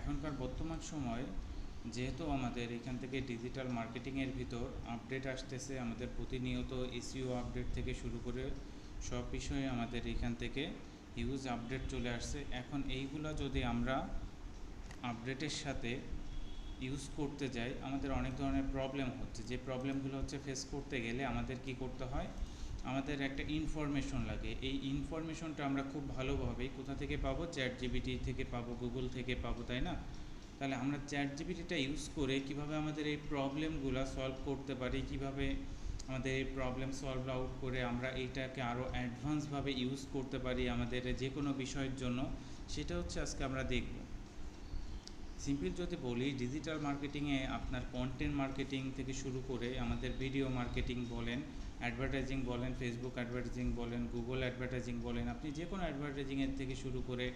এখনকার বর্তমান সময় যেহেতু আমাদের এখান থেকে ডিজিটাল মার্কেটিংয়ের ভিতর আপডেট আসতেছে, আমাদের প্রতিনিয়ত এসইও আপডেট থেকে শুরু করে সব বিষয়ে আমাদের এখান থেকে হিউজ আপডেট চলে আসছে। এখন এইগুলো যদি আমরা আপডেটের সাথে ইউজ করতে যাই, আমাদের অনেক ধরনের প্রবলেম হচ্ছে। যে প্রবলেমগুলো হচ্ছে ফেস করতে গেলে আমাদের কি করতে হয়, আমাদের একটা ইনফরমেশন লাগে। এই ইনফরমেশনটা আমরা খুব ভালোভাবেই কোথা থেকে পাবো, চ্যাট জিপিটি থেকে পাবো, গুগল থেকে পাবো, তাই না? তাহলে আমরা চ্যাট জিপিটিটা ইউজ করে কিভাবে আমাদের এই প্রবলেমগুলো সলভ করতে পারি, কিভাবে আমাদের এই প্রবলেম সলভ আউট করে আমরা এইটাকে আরও অ্যাডভান্সভাবে ইউজ করতে পারি আমাদের যে কোনো বিষয়ের জন্য, সেটা হচ্ছে আজকে আমরা দেখব। সিম্পল যদি বলি, ডিজিটাল মার্কেটিংয়ে আপনার কন্টেন্ট মার্কেটিং থেকে শুরু করে আমাদের ভিডিও মার্কেটিং বলেন, অ্যাডভার্টাইজিং বলেন, ফেসবুক অ্যাডভার্টাইজিং বলেন, গুগল অ্যাডভার্টাইজিং বলেন, আপনি যে কোনো অ্যাডভার্টাইজিংয়ের থেকে শুরু করে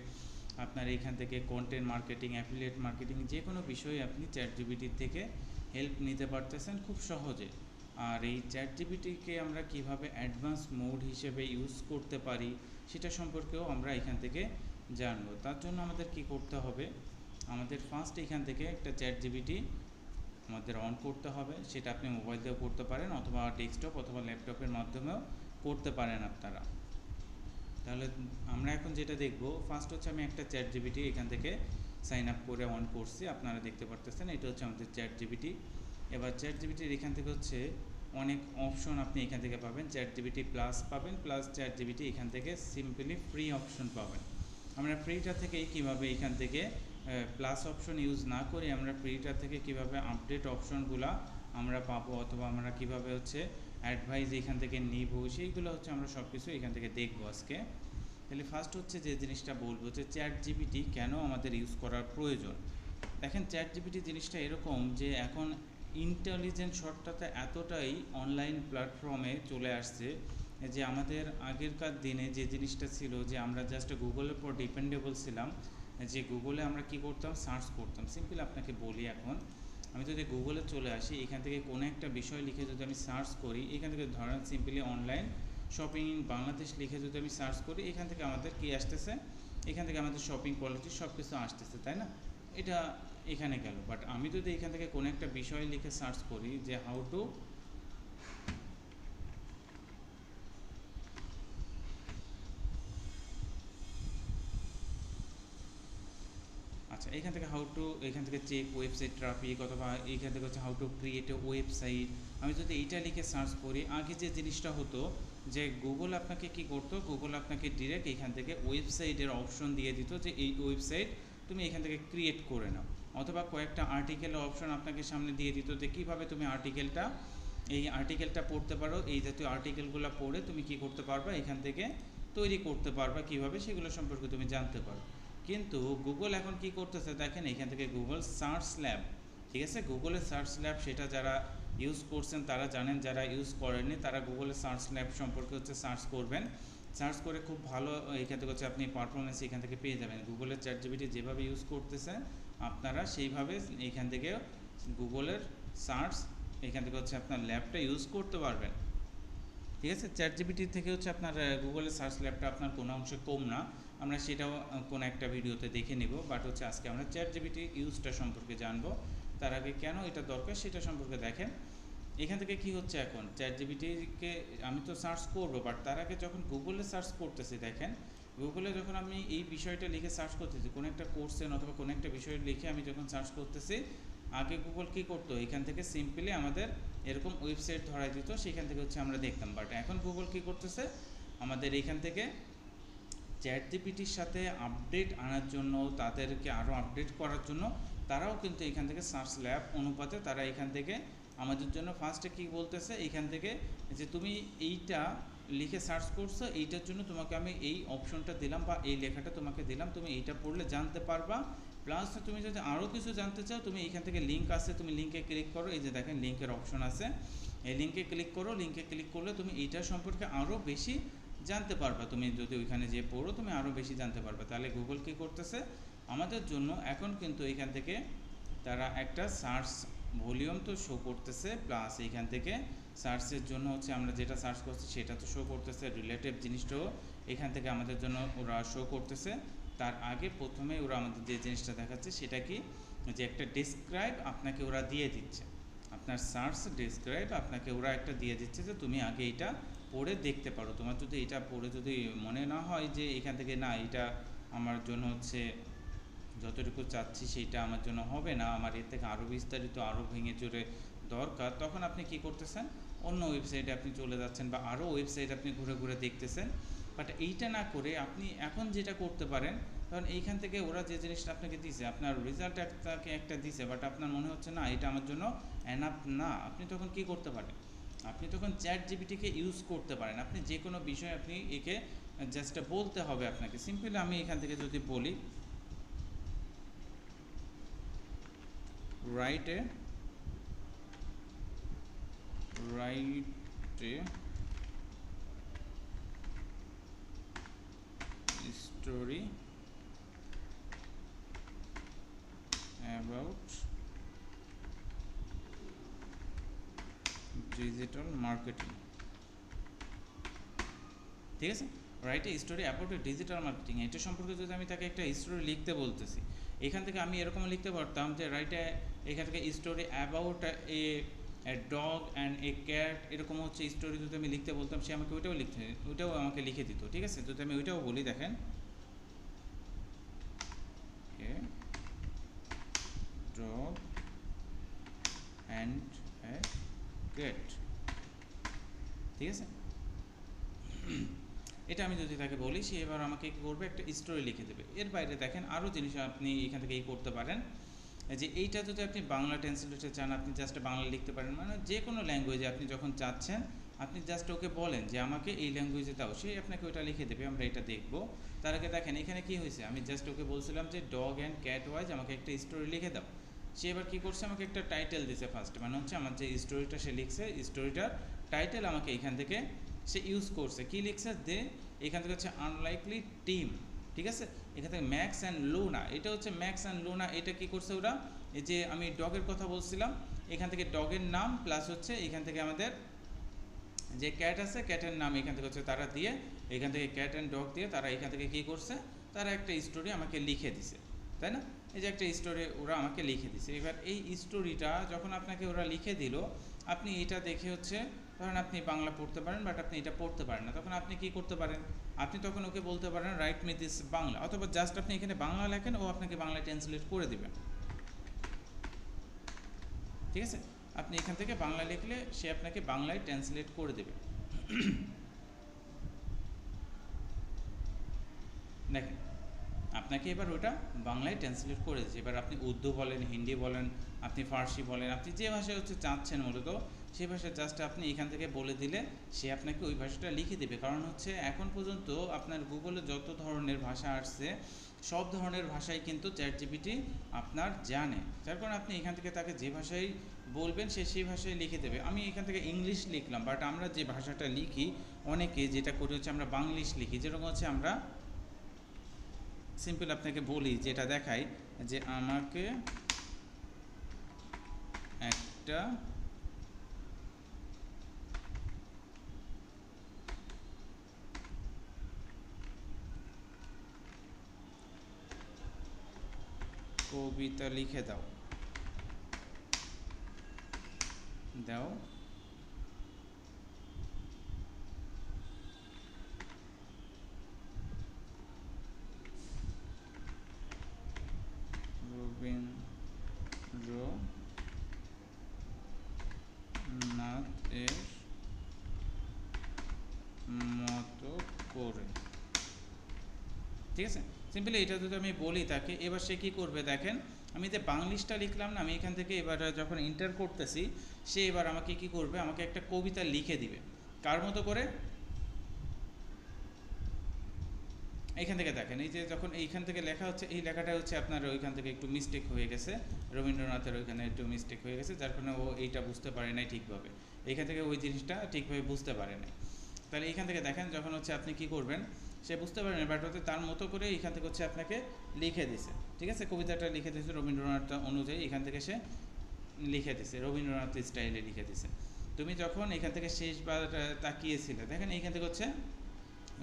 আপনার এখান থেকে কন্টেন্ট মার্কেটিং, অ্যাফিলিয়েট মার্কেটিং, যে কোনো বিষয়ে আপনি চ্যাট জিপিটির থেকে হেল্প নিতে পারতেছেন খুব সহজে। আর এই চ্যাট জিপিটিকে আমরা কিভাবে অ্যাডভান্স মোড হিসেবে ইউজ করতে পারি সেটা সম্পর্কেও আমরা এখান থেকে জানবো। তার জন্য আমাদের কি করতে হবে, আমাদের ফার্স্ট এখান থেকে একটা চ্যাট জিপিটি আমাদের অন করতে হবে। সেটা আপনি মোবাইল দিয়েও করতে পারেন, অথবা ডেস্কটপ অথবা ল্যাপটপের মাধ্যমেও করতে পারেন আপনারা। তাহলে আমরা এখন যেটা দেখব, ফার্স্ট হচ্ছে আমি একটা চ্যাট জিপিটি এখান থেকে সাইন আপ করে অন করছি, আপনারা দেখতে পারতেছেন এটা হচ্ছে আমাদের চ্যাট জিপিটি। এবার চ্যাট জিপিটির এখান থেকে হচ্ছে অনেক অপশন আপনি এখান থেকে পাবেন। চ্যাট জিপিটি প্লাস পাবেন, প্লাস চ্যাট জিপিটি এখান থেকে সিম্পলি ফ্রি অপশন পাবেন। আমরা ফ্রিটা থেকেই কীভাবে এখান থেকে প্লাস অপশন ইউজ না করে আমরা ফ্রিটা থেকে কিভাবে আপডেট অপশনগুলো আমরা পাবো, অথবা আমরা কিভাবে হচ্ছে অ্যাডভাইস এখান থেকে নিব, সেইগুলো হচ্ছে আমরা সব কিছু এখান থেকে দেখবো আজকে। তাহলে ফার্স্ট হচ্ছে যে জিনিসটা বলবো যে চ্যাট জিপিটি কেন আমাদের ইউজ করার প্রয়োজন। দেখেন, চ্যাট জিপিটি জিনিসটা এরকম যে এখন ইন্টেলিজেন্ট শর্টটাতে এতটাই অনলাইন প্ল্যাটফর্মে চলে আসছে যে আমাদের আগেরকার দিনে যে জিনিসটা ছিল যে আমরা জাস্ট গুগলের উপর ডিপেন্ডেবল ছিলাম, যে গুগলে আমরা কি করতাম, সার্চ করতাম। সিম্পল আপনাকে বলি, এখন আমি যদি গুগলে চলে আসি, এখান থেকে কোনো একটা বিষয় লিখে যদি আমি সার্চ করি, এখান থেকে ধরেন simply online shopping in Bangladesh লিখে যদি আমি সার্চ করি, এখান থেকে আমাদের কি আসতেছে, এখান থেকে আমাদের শপিং কোয়ালিটি সব কিছু আসতেছে, তাই না? এটা এখানে গেল। বাট আমি যদি এখান থেকে কোনো একটা বিষয় লিখে সার্চ করি যে হাউ টু আচ্ছা, এখান থেকে এখান থেকে চেক ওয়েবসাইট ট্রাফিক, অথবা এইখান থেকে হচ্ছে how to create a website, আমি যদি এইটা লিখে সার্চ করি, আগে যে জিনিসটা হতো যে গুগল আপনাকে কি করতো, গুগল আপনাকে ডিরেক্ট এখান থেকে ওয়েবসাইটের অপশন দিয়ে দিত যে এই ওয়েবসাইট তুমি এখান থেকে ক্রিয়েট করে নাও, অথবা কয়েকটা আর্টিকেলের অপশন আপনাকে সামনে দিয়ে দিত যে কীভাবে তুমি এই আর্টিকেলটা পড়তে পারো, এই জাতীয় আর্টিকেলগুলো পড়ে তুমি কি করতে পারবা, এখান থেকে তৈরি করতে পারবা, কিভাবে সেগুলো সম্পর্কে তুমি জানতে পারো। কিন্তু গুগল এখন কি করতেছে দেখেন, এখান থেকে গুগল সার্চ ল্যাব, ঠিক আছে, গুগলের সার্চ ল্যাব সেটা যারা ইউজ করছেন তারা জানেন, যারা ইউজ করেননি তারা গুগলের সার্চ ল্যাব সম্পর্কে হচ্ছে সার্চ করবেন। সার্চ করে খুব ভালো এখান থেকে হচ্ছে আপনি পারফরমেন্স এখান থেকে পেয়ে যাবেন। গুগলের চ্যাট জিপিটি যেভাবে ইউজ করতেছেন আপনারা সেইভাবে এখান থেকে গুগলের সার্চ এখান থেকে হচ্ছে আপনার ল্যাবটা ইউজ করতে পারবেন, ঠিক আছে। চ্যাট জিপিটি থেকে হচ্ছে আপনার গুগলের সার্চ ল্যাবটা আপনার কোনো অংশে কম না, আমরা সেটাও কোনো একটা ভিডিওতে দেখে নেব। বাট হচ্ছে আজকে আমরা চ্যাট জিপিটি ইউজটা সম্পর্কে জানবো। তার আগে কেন এটা দরকার সেটা সম্পর্কে দেখেন। এখান থেকে কি হচ্ছে, এখন চ্যাট জিপিটিকে আমি তো সার্চ করবো, বাট তার আগে যখন গুগলে সার্চ করতেছি, দেখেন গুগলে যখন আমি এই বিষয়টা লিখে সার্চ করতেছি, কোনো একটা কোর্সের অথবা কোনো একটা বিষয় লিখে আমি যখন সার্চ করতেছি, আগে গুগল কী করতো, এখান থেকে সিম্পলি আমাদের এরকম ওয়েবসাইট ধরাই দিত, সেখান থেকে হচ্ছে আমরা দেখতাম। বাট এখন গুগল কী করতেছে, আমাদের এখান থেকে চ্যাট জিপিটির সাথে আপডেট আনার জন্য, তাদেরকে আরও আপডেট করার জন্য তারাও কিন্তু এখান থেকে সার্চ ল্যাব অনুপাতে তারা এখান থেকে আমাদের জন্য ফার্স্টে কী বলতেছে, এখান থেকে যে তুমি এইটা লিখে সার্চ করছো, এইটার জন্য তোমাকে আমি এই অপশনটা দিলাম বা এই লেখাটা তোমাকে দিলাম, তুমি এইটা পড়লে জানতে পারবা। প্লাস তুমি যদি আরও কিছু জানতে চাও, তুমি এখান থেকে লিঙ্ক আছে, তুমি লিঙ্কে ক্লিক করো, এই যে দেখেন লিঙ্কের অপশন আছে, এই লিঙ্কে ক্লিক করো, লিঙ্কে ক্লিক করলে তুমি এইটা সম্পর্কে আরও বেশি জানতে পারবা। তুমি যদি ওইখানে যে পড়ো তুমি আরও বেশি জানতে পারবে। তাহলে গুগল কী করতেছে আমাদের জন্য, এখন কিন্তু এখান থেকে তারা একটা সার্চ ভলিউম তো শো করতেছে, প্লাস এইখান থেকে সার্চের জন্য হচ্ছে আমরা যেটা সার্চ করছি সেটা তো শো করতেছে, রিলেটিভ জিনিসটাও এখান থেকে আমাদের জন্য ওরা শো করতেছে। তার আগে প্রথমে ওরা আমাদের যে জিনিসটা দেখাচ্ছে সেটা কি, যে একটা ডেসক্রাইব আপনাকে ওরা দিয়ে দিচ্ছে, আপনার সার্চ ডেসক্রাইব আপনাকে ওরা একটা দিয়ে দিচ্ছে যে তুমি আগে এটা পড়ে দেখতে পারো। তোমার যদি এটা পড়ে যদি মনে না হয় যে এখান থেকে না এটা আমার জন্য হচ্ছে যতটুকু চাচ্ছি সেইটা আমার জন্য হবে না, আমার এর থেকে আরও বিস্তারিত আরও ভেঙে চড়ে দরকার, তখন আপনি কি করতেছেন, অন্য ওয়েবসাইটে আপনি চলে যাচ্ছেন বা আরও ওয়েবসাইট আপনি ঘুরে ঘুরে দেখতেছেন। বাট এইটা না করে আপনি এখন যেটা করতে পারেন, কারণ এইখান থেকে ওরা যে জিনিসটা আপনাকে দিছে, আপনার রেজাল্ট একটা দিছে, বাট আপনার মনে হচ্ছে না এটা আমার জন্য এনাফ না, আপনি তখন কি করতে পারেন, আপনি তখন চ্যাট জিপিটিকে ইউজ করতে পারেন। আপনি যে কোনো বিষয় আপনি একে জাস্ট বলতে হবে আপনাকে। সিম্পলি আমি এখান থেকে যদি বলি write a story about digital marketing, ঠিক আছে, write a story about a digital marketing, এটা সম্পর্কে যদি আমি তাকে একটা স্টোরি লিখতে বলতেছি, এখান থেকে আমি এরকম লিখতে পারতাম যে রাইট এ, এখান থেকে story about a dog and a cat, এরকম হচ্ছে স্টোরি যদি আমি লিখতে বলতাম, সে আমাকে ওইটাও আমাকে লিখে দিত। ঠিক আছে, যদি আমি ওইটাও বলি, দেখেন a dog and a cat, ঠিক আছে, এটা আমি যদি তাকে বলি, সে এবার আমাকে কী করবে, একটা স্টোরি লিখে দেবে। এর বাইরে দেখেন আরও জিনিস আপনি এখান থেকে করতে পারেন, যে এইটা যদি আপনি বাংলা ট্রান্সলেটে চান, আপনি জাস্ট বাংলা লিখতে পারেন, মানে যে কোনো ল্যাঙ্গুয়েজে আপনি যখন চাচ্ছেন আপনি জাস্ট ওকে বলেন যে আমাকে এই ল্যাঙ্গুয়েজে দাও, সে আপনাকে ওটা লিখে দেবে। আমরা এটা দেখব। তার আগে দেখেন এখানে কি হয়েছে, আমি জাস্ট ওকে বলছিলাম যে ডগ অ্যান্ড ক্যাট ওয়াইজ আমাকে একটা স্টোরি লিখে দাও, সে এবার কী করছে, আমাকে একটা টাইটেল দিছে ফার্স্ট, মানে হচ্ছে আমার যে স্টোরিটা সে লিখছে, স্টোরিটার টাইটেল আমাকে এখান থেকে সে ইউজ করছে। কী লিখছে, দে, এখান থেকে হচ্ছে আনলাইকলি টিম, ঠিক আছে, এখান থেকে ম্যাক্স অ্যান্ড লুনা, এটা হচ্ছে ম্যাক্স অ্যান্ড লুনা, এটা কী করছে ওরা, এই যে আমি ডগের কথা বলছিলাম, এখান থেকে ডগের নাম প্লাস হচ্ছে এখান থেকে আমাদের যে ক্যাট আছে ক্যাটের নাম এখান থেকে হচ্ছে তারা দিয়ে, এখান থেকে ক্যাট অ্যান্ড ডগ দিয়ে তারা এখান থেকে কী করছে, তারা একটা স্টোরি আমাকে লিখে দিছে, তাই না, এই যে একটা স্টোরি ওরা আমাকে লিখে দিছে। এবার এই স্টোরিটা যখন আপনাকে ওরা লিখে দিল, আপনি এটা দেখে হচ্ছে, ধরেন আপনি বাংলা পড়তে পারেন বাট আপনি এটা পড়তে পারেন না, তখন আপনি কি করতে পারেন, আপনি তখন ওকে বলতে পারেন রাইট মি দিস বাংলা, অথবা জাস্ট আপনি এখানে বাংলা লেখেন, ও আপনাকে বাংলা ট্রান্সলেট করে দেবেন। ঠিক আছে, আপনি এখান থেকে বাংলা লিখলে সে আপনাকে বাংলায় ট্রান্সলেট করে দেবে। দেখেন আপনাকে এবার ওটা বাংলায় ট্রান্সলেট করে দিচ্ছে। এবার আপনি উর্দু বলেন, হিন্দি বলেন, আপনি ফার্সি বলেন, আপনি যে ভাষায় হচ্ছে চাচ্ছেন মূলত সেই ভাষা জাস্ট আপনি এখান থেকে বলে দিলে সে আপনাকে ওই ভাষাটা লিখে দেবে। কারণ হচ্ছে এখন পর্যন্ত আপনার গুগলে যত ধরনের ভাষা আসছে সব ধরনের ভাষাই কিন্তু চ্যাট জিপিটি আপনার জানে, যার কারণে আপনি এখান থেকে তাকে যে ভাষায় বলবেন সে সেই ভাষায় লিখে দেবে। আমি এখান থেকে ইংলিশ লিখলাম, বাট আমরা যে ভাষাটা লিখি অনেকে যেটা করি হচ্ছে আমরা বাংলিশ লিখি, যেরকম হচ্ছে আমরা সিম্পল আপনাকে বলি, যেটা দেখাই যে আমাকে একটা কবিতা লিখে দাও, রবীন্দ্রনাথ এর মতো করে, ঠিক আছে, সিম্পলি এটা যদি আমি বলি তাকে, এবার সে কী করবে দেখেন, আমি যে বাংলিশটা লিখলাম না, আমি এখান থেকে এবার যখন এন্টার করতেছি সে এবার আমাকে কি করবে, আমাকে একটা কবিতা লিখে দিবে, কার মতো করে, এইখান থেকে দেখেন এই যে যখন এইখান থেকে লেখা হচ্ছে, এই লেখাটা হচ্ছে আপনার ওইখান থেকে একটু মিস্টেক হয়ে গেছে, রবীন্দ্রনাথের ওইখানে একটু মিস্টেক হয়ে গেছে, যার কারণে ও এইটা বুঝতে পারে নাই ঠিকভাবে, এইখান থেকে ওই জিনিসটা ঠিকভাবে বুঝতে পারে নাই। তাহলে এইখান থেকে দেখেন যখন হচ্ছে আপনি কি করবেন, সে বুঝতে পারেন বাট হচ্ছে তার মতো করে এইখান থেকে হচ্ছে আপনাকে লিখে দিছে, ঠিক আছে, কবিতাটা লিখে দিয়েছে রবীন্দ্রনাথ অনুযায়ী, এখান থেকে সে লিখে দিছে রবীন্দ্রনাথ স্টাইলে লিখে দিছে। তুমি যখন এখান থেকে শেষবার তাকিয়েছিলে দেখেন এইখান থেকে হচ্ছে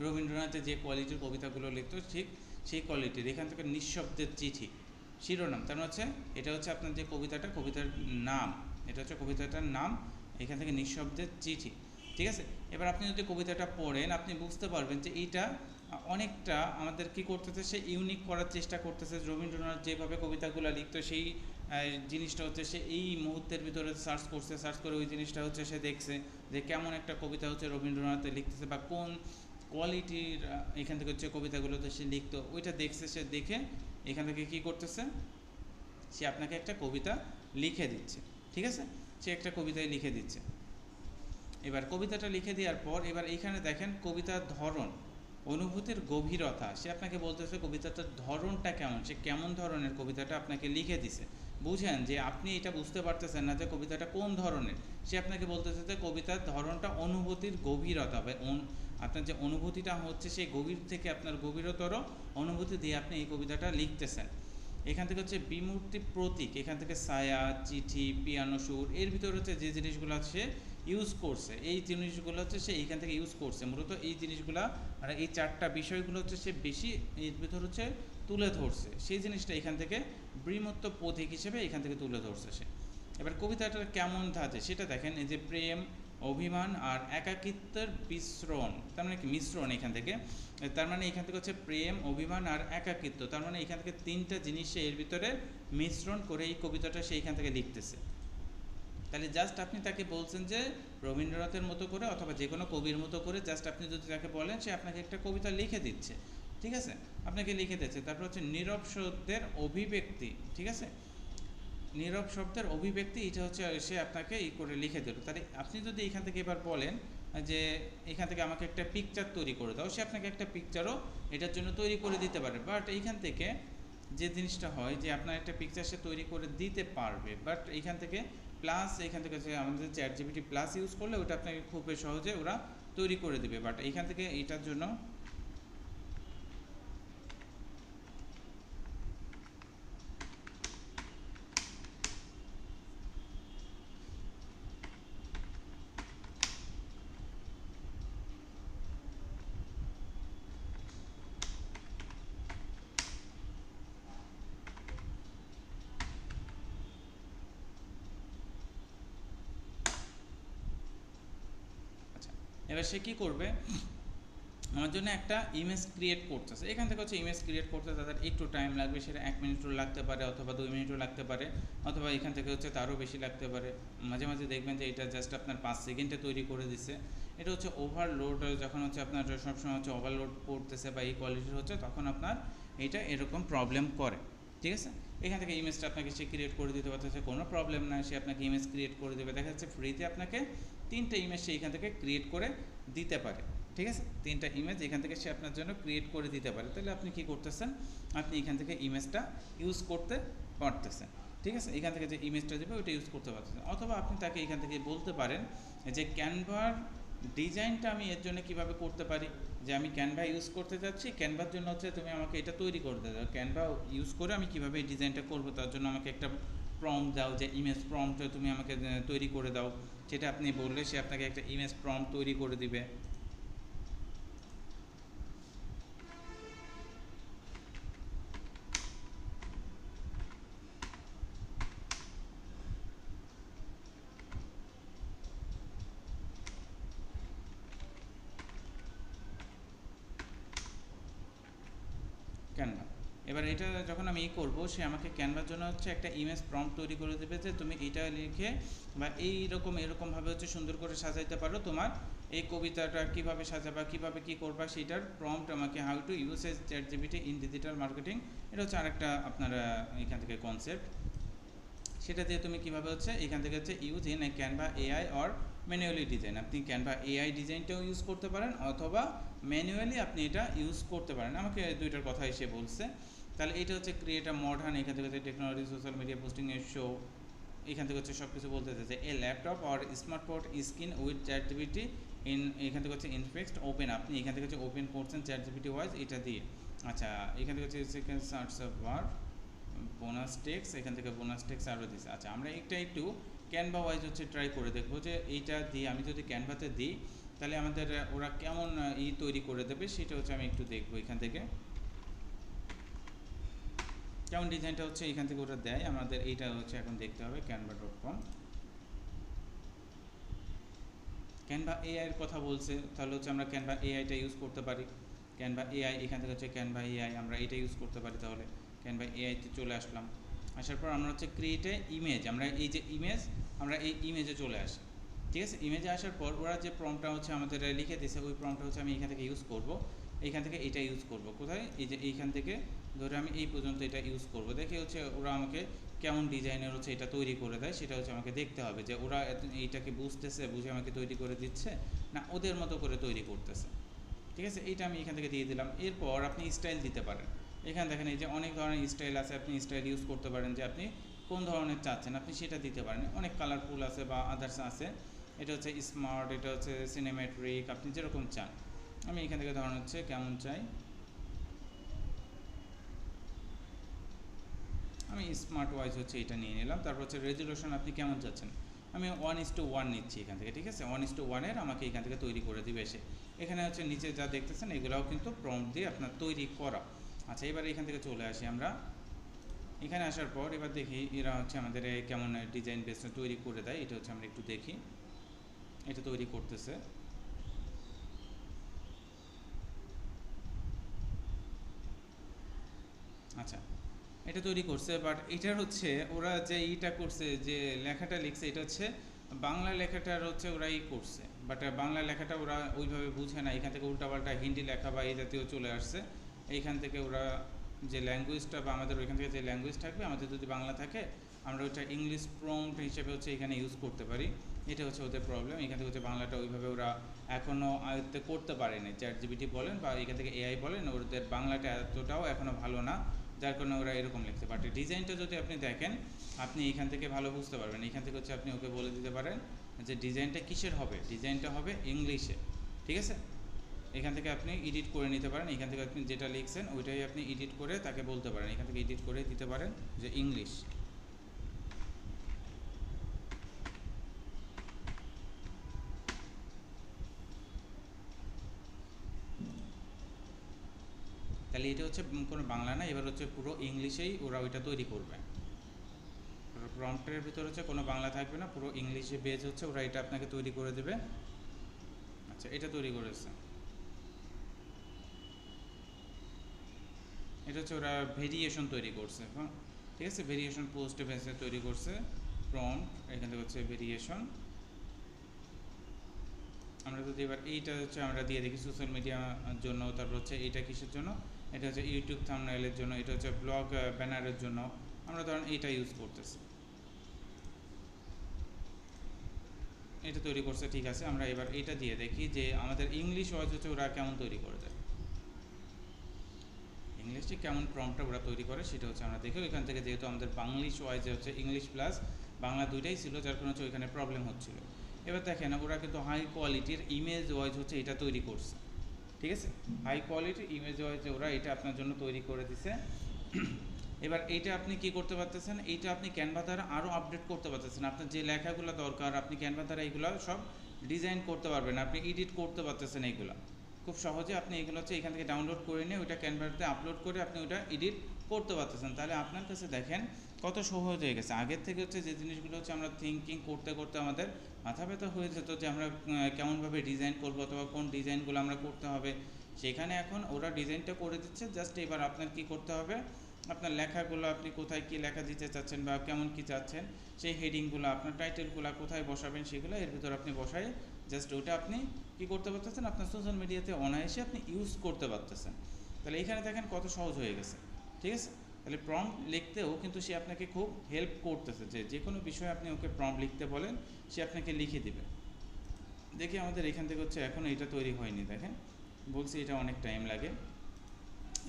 রবীন্দ্রনাথের যে কোয়ালিটির কবিতাগুলো লিখতো ঠিক সেই কোয়ালিটির। এখান থেকে নিঃশব্দের চিঠি শিরোনাম, তার মানে হচ্ছে এটা হচ্ছে আপনার যে কবিতাটা, কবিতার নাম, এটা হচ্ছে কবিতাটার নাম। এখান থেকে নিঃশব্দের চিঠি, ঠিক আছে। এবার আপনি যদি কবিতাটা পড়েন আপনি বুঝতে পারবেন যে এইটা অনেকটা আমাদের কি করতেছে, সে ইউনিক করার চেষ্টা করতেছে। রবীন্দ্রনাথ যেভাবে কবিতাগুলো লিখতো সেই জিনিসটা হচ্ছে সে এই মুহূর্তের ভিতরে সার্চ করছে, সার্চ করে ওই জিনিসটা হচ্ছে সে দেখছে যে কেমন একটা কবিতা হচ্ছে রবীন্দ্রনাথ লিখতেছে বা কোন কোয়ালিটির এখান থেকে হচ্ছে কবিতাগুলোতে সে লিখতো, ওইটা দেখছে। সে দেখে এখান থেকে কী করতেছে, সে আপনাকে একটা কবিতা লিখে দিচ্ছে, ঠিক আছে। সে একটা কবিতায় লিখে দিচ্ছে। এবার কবিতাটা লিখে দেওয়ার পর এবার এইখানে দেখেন কবিতার ধরন, অনুভূতির গভীরতা, সে আপনাকে বলতেছে কবিতাটার ধরনটা কেমন, সে কেমন ধরনের কবিতাটা আপনাকে লিখে দিছে। বুঝেন যে আপনি এটা বুঝতে পারতেছেন না যে কবিতাটা কোন ধরনের, সে আপনাকে বলতেছে যে কবিতার ধরনটা অনুভূতির গভীরতা বা আপনার যে অনুভূতিটা হচ্ছে সেই গভীর থেকে আপনার গভীরতর অনুভূতি দিয়ে আপনি এই কবিতাটা লিখতেছেন। এখান থেকে হচ্ছে বিমূর্তি প্রতীক, এখান থেকে ছায়া, চিঠি, পিয়ানো সুর, এর ভিতরে হচ্ছে যে জিনিসগুলো সে ইউজ করছে, এই জিনিসগুলো হচ্ছে সে এইখান থেকে ইউজ করছে মূলত এই জিনিসগুলা, আর এই চারটা বিষয়গুলো হচ্ছে সে বেশি এর ভিতর হচ্ছে তুলে ধরছে, সেই জিনিসটা এখান থেকে বৃমত্ব প্রতীক হিসেবে এখান থেকে তুলে ধরছে সে। এবার কবিতাটা কেমন ধাঁচে সেটা দেখেন, এই যে প্রেম, অভিমান আর একাকিত্বের মিশ্রণ, তার মানে কি মিশ্রণ এখান থেকে, তার মানে এখান থেকে হচ্ছে প্রেম, অভিমান আর একাকিত্ব, তার মানে এখান থেকে তিনটা জিনিস এর ভিতরে মিশ্রণ করে এই কবিতাটা সে এখান থেকে লিখতেছে। তাহলে জাস্ট আপনি তাকে বলছেন যে রবীন্দ্রনাথের মতো করে অথবা যে কোনো কবির মতো করে জাস্ট আপনি যদি তাকে বলেন, সে আপনাকে একটা কবিতা লিখে দিচ্ছে, ঠিক আছে, আপনাকে লিখে দিচ্ছে। তারপর হচ্ছে নীরব শব্দের অভিব্যক্তি, ঠিক আছে, নীরব শব্দের অভিব্যক্তি, এটা হচ্ছে সে আপনাকে ই করে লিখে দিল। তাহলে আপনি যদি এখান থেকে এবার বলেন যে এখান থেকে আমাকে একটা পিকচার তৈরি করে দাও, সে আপনাকে একটা পিকচারও এটার জন্য তৈরি করে দিতে পারে। বাট এইখান থেকে যে জিনিসটা হয় যে আপনার একটা পিকচার সে তৈরি করে দিতে পারবে, বাট এইখান থেকে প্লাস এখান থেকে আমাদের চ্যাট জিপিটি প্লাস ইউজ করলে ওটা আপনাকে খুব সহজে ওরা তৈরি করে দেবে। বাট এইখান থেকে এইটার জন্য আচ্ছা, এবার সে কী করবে, আমার জন্য একটা ইমেজ ক্রিয়েট করতেছে। এখান থেকে হচ্ছে ইমেজ ক্রিয়েট করতে তাদের একটু টাইম লাগবে, সেটা 1 মিনিটও লাগতে পারে অথবা 2 মিনিটও লাগতে পারে, অথবা এখান থেকে হচ্ছে তারও বেশি লাগতে পারে। মাঝে মাঝে দেখবেন যে এটা জাস্ট আপনার 5 সেকেন্ডে তৈরি করে দিচ্ছে। এটা হচ্ছে ওভারলোড, যখন হচ্ছে আপনার সবসময় হচ্ছে ওভারলোড করতেছে বা এই কোয়ালিটির হচ্ছে, তখন আপনার এটা এরকম প্রবলেম করে, ঠিক আছে। এখান থেকে ইমেজটা আপনাকে সে ক্রিয়েট করে দিতে পারতেছে, কোনো প্রবলেম নাই, সে আপনাকে ইমেজ ক্রিয়েট করে দেবে। দেখা যাচ্ছে ফ্রিতে আপনাকে 3টে ইমেজ সে এখান থেকে ক্রিয়েট করে দিতে পারে, ঠিক আছে। 3টা ইমেজ এখান থেকে সে আপনার জন্য ক্রিয়েট করে দিতে পারে। তাহলে আপনি কি করতেছেন, আপনি এখান থেকে ইমেজটা ইউজ করতে পারতেছেন, ঠিক আছে। এখান থেকে যে ইমেজটা দেবে ওইটা ইউজ করতে পারতেছেন। অথবা আপনি তাকে এখান থেকে বলতে পারেন যে ক্যানভার ডিজাইনটা আমি এর জন্য কিভাবে করতে পারি, যে আমি ক্যানভা ইউজ করতে যাচ্ছি, ক্যানভার জন্য হচ্ছে তুমি আমাকে এটা তৈরি করতে দাও। ক্যানভা ইউজ করে আমি কিভাবে এই ডিজাইনটা করবো, তার জন্য আমাকে একটা প্রম্পট দাও, যে ইমেজ প্রম্পট তুমি আমাকে তৈরি করে দাও। সেটা আপনি বললে সে আপনাকে একটা ইমেজ প্রম্পট তৈরি করে দিবে। ক্যানভা, এবার এটা যখন আমি করব, সে আমাকে ক্যানভার জন্য হচ্ছে একটা ইমেজ প্রম্পট তৈরি করে দেবে যে তুমি এইটা লিখে বা এরকমভাবে হচ্ছে সুন্দর করে সাজাইতে পারো, তোমার এই কবিতাটা কীভাবে সাজাবা, কীভাবে কী করবা, সেইটার প্রম্পট আমাকে how to use chat GPT in digital marketing, এটা হচ্ছে আরেকটা আপনারা এখান থেকে কনসেপ্ট। সেটা দিয়ে তুমি কীভাবে হচ্ছে এখান থেকে হচ্ছে use in Canva AI or manually design, আপনি ক্যানভা এআই ডিজাইনটাও ইউজ করতে পারেন অথবা ম্যানুয়ালি আপনি এটা ইউজ করতে পারেন। আমাকে দুইটার কথা এসে বলছে। তাহলে এটা হচ্ছে ক্রিয়েট আ মডার্ন, এখান থেকে হচ্ছে টেকনোলজি, সোশ্যাল মিডিয়া, পোস্টিং এর শো, এখান থেকে হচ্ছে সব কিছু বলতে চাইছে। A laptop or smartphone screen with chat GPT in, এখান থেকে হচ্ছে ইনফেক্সড ওপেন, আপনি এখান থেকে হচ্ছে ওপেন করছেন চ্যাট জিপিটি ওয়াইজ এটা দিয়ে। আচ্ছা, এখান থেকে হচ্ছে second search bar bonus text, এখান থেকে বোনাস টেক্স আরও দিচ্ছে। আচ্ছা, আমরা একটু ক্যানভা ওয়াইজ হচ্ছে ট্রাই করে দেখবো যে এইটা দিয়ে আমি যদি ক্যানভাতে দিই তাহলে আমাদের ওরা কেমন তৈরি করে দেবে, সেটা হচ্ছে আমি একটু দেখবো এখান থেকে। কেমন ডিজাইনটা হচ্ছে এখান থেকে ওরা দেয়, আমাদের এইটা হচ্ছে এখন দেখতে হবে canva.com। ক্যানভা এআই এর কথা বলছে, তাহলে হচ্ছে আমরা ক্যানভা এআইটা ইউজ করতে পারি। ক্যানভা এআই এখান থেকে হচ্ছে ক্যানভা এআই, আমরা এটা ইউজ করতে পারি। তাহলে ক্যানভা এআইতে চলে আসলাম, আসার পর আমরা হচ্ছে ক্রিয়েট এ ইমেজ, আমরা এই যে ইমেজ, আমরা এই ইমেজে চলে আসি। ঠিক আছে, ইমেজে আসার পর ওরা যে প্রম্পটটা হচ্ছে আমাদের লিখে দিয়েছে, ওই প্রম্পটটা হচ্ছে আমি এখান থেকে ইউজ করব। এইখান থেকে এটা ইউজ করব কোথায়, এই যে এইখান থেকে ধরে আমি এই পর্যন্ত এটা ইউজ করব। দেখে হচ্ছে ওরা আমাকে কেমন ডিজাইনের হচ্ছে এটা তৈরি করে দেয়, সেটা হচ্ছে আমাকে দেখতে হবে যে ওরা এইটাকে বুঝতেছে, বুঝে আমাকে তৈরি করে দিচ্ছে না ওদের মতো করে তৈরি করতেছে। ঠিক আছে, এইটা আমি এখান থেকে দিয়ে দিলাম। এরপর আপনি স্টাইল দিতে পারেন। এখানে দেখেন এই যে অনেক ধরনের স্টাইল আছে, আপনি স্টাইল ইউজ করতে পারেন যে আপনি কোন ধরনের চাচ্ছেন, আপনি সেটা দিতে পারেন। অনেক কালারফুল আছে বা আদার্স আছে, এটা হচ্ছে স্মার্ট, এটা হচ্ছে সিনেমেট্রিক, আপনি যেরকম চান। আমি এখান থেকে ধরুন হচ্ছে কেমন চাই, আমি স্মার্ট ওয়াইজ হচ্ছে এটা নিয়ে নিলাম। তারপর হচ্ছে রেজুলেশন আপনি কেমন চাচ্ছেন, আমি 1:1 নিচ্ছি এখান থেকে। ঠিক আছে, 1:1 আমাকে এখান থেকে তৈরি করে দিবে এসে। এখানে হচ্ছে নিচে যা দেখতেছেন এগুলাও কিন্তু প্রম্পট দিয়ে আপনার তৈরি করা। আচ্ছা, এবার এখান থেকে চলে আসি আমরা। এখানে আসার পর এবার দেখি এরা হচ্ছে আমাদের কেমন ডিজাইন বেস তৈরি করে দেয়, এটা হচ্ছে আমরা একটু দেখি। এটা তৈরি করতেছে। আচ্ছা, এটা তৈরি করছে, বাট এটার হচ্ছে ওরা যে ইটা করছে, যে লেখাটা লিখছে, এটা হচ্ছে বাংলা লেখাটার হচ্ছে ওরা করছে, বাট বাংলা লেখাটা ওরা ওইভাবে বুঝে না। এখান থেকে উল্টাপাল্টা হিন্দি লেখা বা এই জাতীয় চলে আসছে। এইখান থেকে ওরা যে ল্যাঙ্গুয়েজটা বা আমাদের ওইখান থেকে যে ল্যাঙ্গুয়েজ থাকবে, আমাদের যদি বাংলা থাকে আমরা ওইটা ইংলিশ প্রম্পট হিসেবে হচ্ছে এখানে ইউজ করতে পারি। এটা হচ্ছে ওদের প্রবলেম। এখান থেকে হচ্ছে বাংলাটা ওইভাবে ওরা এখনও আয়ত্তে করতে পারেনি। চ্যাটজিপিটি বলেন বা এখান থেকে এআই বলেন, ওদের বাংলাটা এতটাও এখনও ভালো না, যার কারণে ওরা এরকম লিখতে। বাট ডিজাইনটা যদি আপনি দেখেন, আপনি এখান থেকে ভালো বুঝতে পারবেন। এখান থেকে হচ্ছে আপনি ওকে বলে দিতে পারেন যে ডিজাইনটা কিসের হবে, ডিজাইনটা হবে ইংলিশে। ঠিক আছে, এখান থেকে আপনি এডিট করে নিতে পারেন। এখান থেকে আপনি যেটা লিখছেন ওইটাই আপনি এডিট করে তাকে বলতে পারেন, এখান থেকে এডিট করে দিতে পারেন যে ইংলিশ। তাহলে এটা হচ্ছে কোনো বাংলা না, এবার হচ্ছে পুরো ইংলিশেই ওরা ওইটা তৈরি করবে। প্রম্পটের ভিতর হচ্ছে কোনো বাংলা থাকবে না, পুরো ইংলিশে বেজ হচ্ছে ওরা এটা আপনাকে তৈরি করে দেবে। আচ্ছা, এটা তৈরি করেছে, এটা হচ্ছে ওরা ভেরিয়েশন তৈরি করছে। হ্যাঁ, ঠিক আছে, ভেরিয়েশন পোস্ট বেসে তৈরি করছে প্রম্পট। এখান থেকে হচ্ছে ভেরিয়েশন। আমরা যদি এবার এইটা হচ্ছে আমরা দিয়ে দেখি সোশ্যাল মিডিয়ার জন্য, তারপর হচ্ছে এইটা কিসের জন্য, এটা হচ্ছে ইউটিউব থাম্বনেইলের জন্য, এটা হচ্ছে ব্লগ ব্যানারের জন্য। আমরা ধরেন এইটা ইউজ করতেছি, এটা তৈরি করছে। ঠিক আছে, আমরা এবার এইটা দিয়ে দেখি যে আমাদের ইংলিশ ওয়াইজ হচ্ছে ওরা কেমন তৈরি করে দেয়, ইংলিশে কেমন প্রম্পটটা ওরা তৈরি করে সেটা হচ্ছে আমরা দেখি। ওইখান থেকে যেহেতু আমাদের বাংলিশ ওয়াইজে হচ্ছে ইংলিশ প্লাস বাংলা দুইটাই ছিল, যার কারণে হচ্ছে ওইখানে প্রবলেম হচ্ছিল। এবার দেখেন ওরা কিন্তু হাই কোয়ালিটির ইমেজ ওয়াইজ হচ্ছে এটা তৈরি করছে। ঠিক আছে, হাই কোয়ালিটির ইমেজ ওয়াইজ ওরা এটা আপনার জন্য তৈরি করে দিছে। এবার এইটা আপনি কি করতে পারতেছেন, এইটা আপনি ক্যানভা দ্বারা আরও আপডেট করতে পারতেছেন। আপনার যে লেখাগুলো দরকার আপনি ক্যানভা দ্বারা এইগুলো সব ডিজাইন করতে পারবেন, আপনি এডিট করতে পারতেছেন এইগুলো খুব সহজে। আপনি এগুলো হচ্ছে এখান থেকে ডাউনলোড করে নিয়ে ওইটা ক্যানভাতে আপলোড করে আপনি ওইটা এডিট করতে পারতেছেন। তাহলে আপনার কাছে দেখেন কত সহজ হয়ে গেছে। আগের থেকে হচ্ছে যে জিনিসগুলো হচ্ছে আমরা থিঙ্কিং করতে করতে আমাদের মাথা ব্যথা হয়ে যেত যে আমরা কেমনভাবে ডিজাইন করবো অথবা কোন ডিজাইনগুলো আমরা করতে হবে, সেখানে এখন ওরা ডিজাইনটা করে দিচ্ছে। জাস্ট এবার আপনার কি করতে হবে, আপনার লেখাগুলো আপনি কোথায় কী লেখা দিতে চাচ্ছেন বা কেমন কী চাচ্ছেন, সেই হেডিংগুলো আপনার টাইটেলগুলো কোথায় বসাবেন সেগুলো এর ভিতর আপনি বসাই জাস্ট ওটা আপনি কী করতে পারতেছেন, আপনার সোশ্যাল মিডিয়াতে অনায়াসে আপনি ইউজ করতে পারতেছেন। তাহলে এখানে দেখেন কত সহজ হয়ে গেছে। ঠিক আছে, তাহলে প্রম্পট লিখতেও কিন্তু সে আপনাকে খুব হেল্প করতেছে, যে যে কোনো বিষয়ে আপনি ওকে প্রম্পট লিখতে বলেন সে আপনাকে লিখে দিবে। দেখি আমাদের এখান থেকে হচ্ছে এখন এটা তৈরি হয়নি, দেখেন বলছি এটা অনেক টাইম লাগে।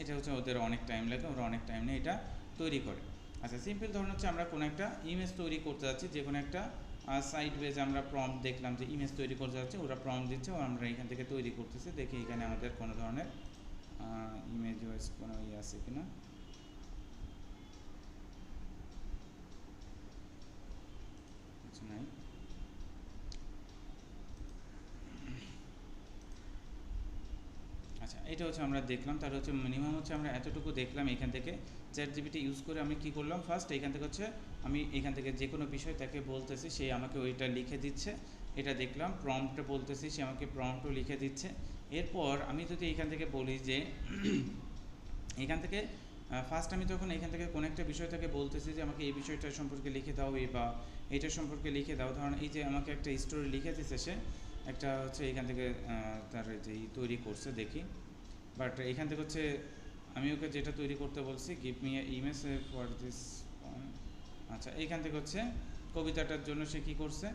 এটা হচ্ছে ওদের অনেক টাইম লাগে, ওরা অনেক টাইম নিয়ে এটা তৈরি করে। আচ্ছা, সিম্পল ধরুন হচ্ছে আমরা কোনো একটা ইমেজ তৈরি করতে যাচ্ছি, যে কোনো একটা সাইট বেজ আমরা প্রম্পট দেখলাম যে ইমেজ তৈরি করতে যাচ্ছে, ওরা প্রম্পট দিচ্ছে ও আমরা এখান থেকে তৈরি করতেছি। দেখি এখানে আমাদের কোনো ধরনের ইমেজ ওয়াইজ কোনো ইয়ে আছে কিনা। আচ্ছা, নাই। আচ্ছা, এটা হচ্ছে আমরা দেখলাম, তাহলে হচ্ছে মিনিমাম হচ্ছে আমরা এতটুকু দেখলাম এখান থেকে। চ্যাট জিপিটি ইউজ করে আমি কি করলাম, ফার্স্ট এখান থেকে হচ্ছে আমি এখান থেকে যে কোনো বিষয় তাকে বলতেছি, সে আমাকে ওইটা লিখে দিচ্ছে, এটা দেখলাম। প্রম্পটে বলতেছি, সে আমাকে প্রম্পটও লিখে দিচ্ছে। এরপর আমি যদি এখান থেকে বলি যে এখান থেকে ফার্স্ট আমি তখন এখান থেকে কোনো একটা বিষয় থেকে বলতেছি যে আমাকে এই বিষয়টা সম্পর্কে লিখে দাও, বা এইটা সম্পর্কে লিখে দাও। ধরুন এই যে আমাকে একটা স্টোরি লিখে দিচ্ছে সে, একটা হচ্ছে এখান থেকে তার যে তৈরি করছে দেখি। বাট এখান থেকে হচ্ছে আমি ওকে যেটা তৈরি করতে বলছি, give me a image for this. আচ্ছা, এইখান থেকে হচ্ছে কবিতাটার জন্য সে কী করছে,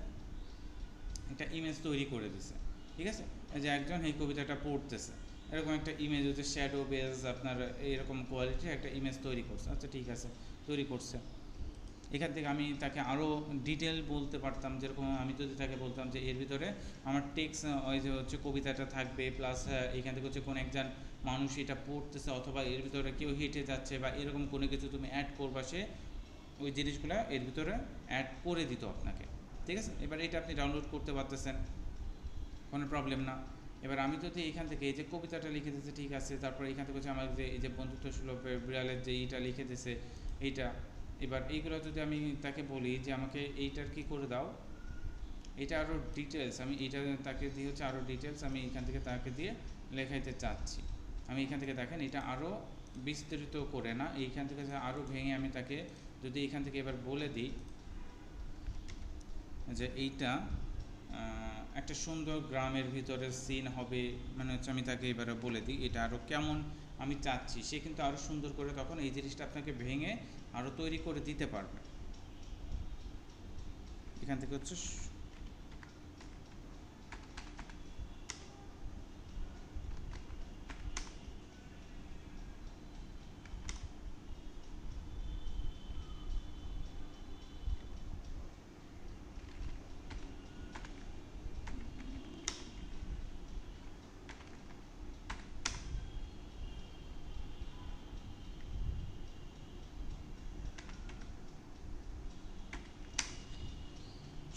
একটা ইমেজ তৈরি করে দিছে। ঠিক আছে, এই যে একজন এই কবিতাটা পড়তেছে, এরকম একটা ইমেজ হচ্ছে শ্যাডো বেজ আপনার এরকম কোয়ালিটির একটা ইমেজ তৈরি করছে। আচ্ছা ঠিক আছে, তৈরি করছে। এখান থেকে আমি তাকে আরও ডিটেল বলতে পারতাম, যেরকম আমি যদি তাকে বলতাম যে এর ভিতরে আমার টেক্সট ওই যে হচ্ছে কবিতাটা থাকবে, প্লাস এখান থেকে হচ্ছে কোনো একজন মানুষ এটা পড়তেছে, অথবা এর ভিতরে কেউ হেঁটে যাচ্ছে, বা এরকম কোনো কিছু তুমি অ্যাড করবা, সে ওই জিনিসগুলো এর ভিতরে অ্যাড করে দিত আপনাকে। ঠিক আছে, এবার এটা আপনি ডাউনলোড করতে পারতেছেন, কোনো প্রবলেম না। এবার আমি যদি এখান থেকে এই যে কবিতাটা লিখে দিতে, ঠিক আছে, তারপর এখান থেকে হচ্ছে আমার যে এই যে বন্ধুত্ব সুলভ বিড়ালের যে এইটা লিখে দিছে এইটা, এবার এইগুলো যদি আমি তাকে বলি যে আমাকে এইটার কি করে দাও, এটা আরও ডিটেলস আমি এইটা তাকে দিয়ে হচ্ছে আরও ডিটেলস আমি এখান থেকে তাকে দিয়ে লেখাইতে চাচ্ছি। আমি এখান থেকে দেখেন এটা আরও বিস্তৃত করে না, এইখান থেকে আরও ভেঙে আমি তাকে যদি এখান থেকে এবার বলে দিই যে এইটা একটা সুন্দর গ্রামের ভিতরে সিন হবে, মানে হচ্ছে আমি তাকে এবারে বলে দিই এটা আরও কেমন আমি চাচ্ছি, সে কিন্তু আরও সুন্দর করে তখন এই জিনিসটা আপনাকে ভেঙে আরও তৈরি করে দিতে পারবে। এখান থেকে হচ্ছে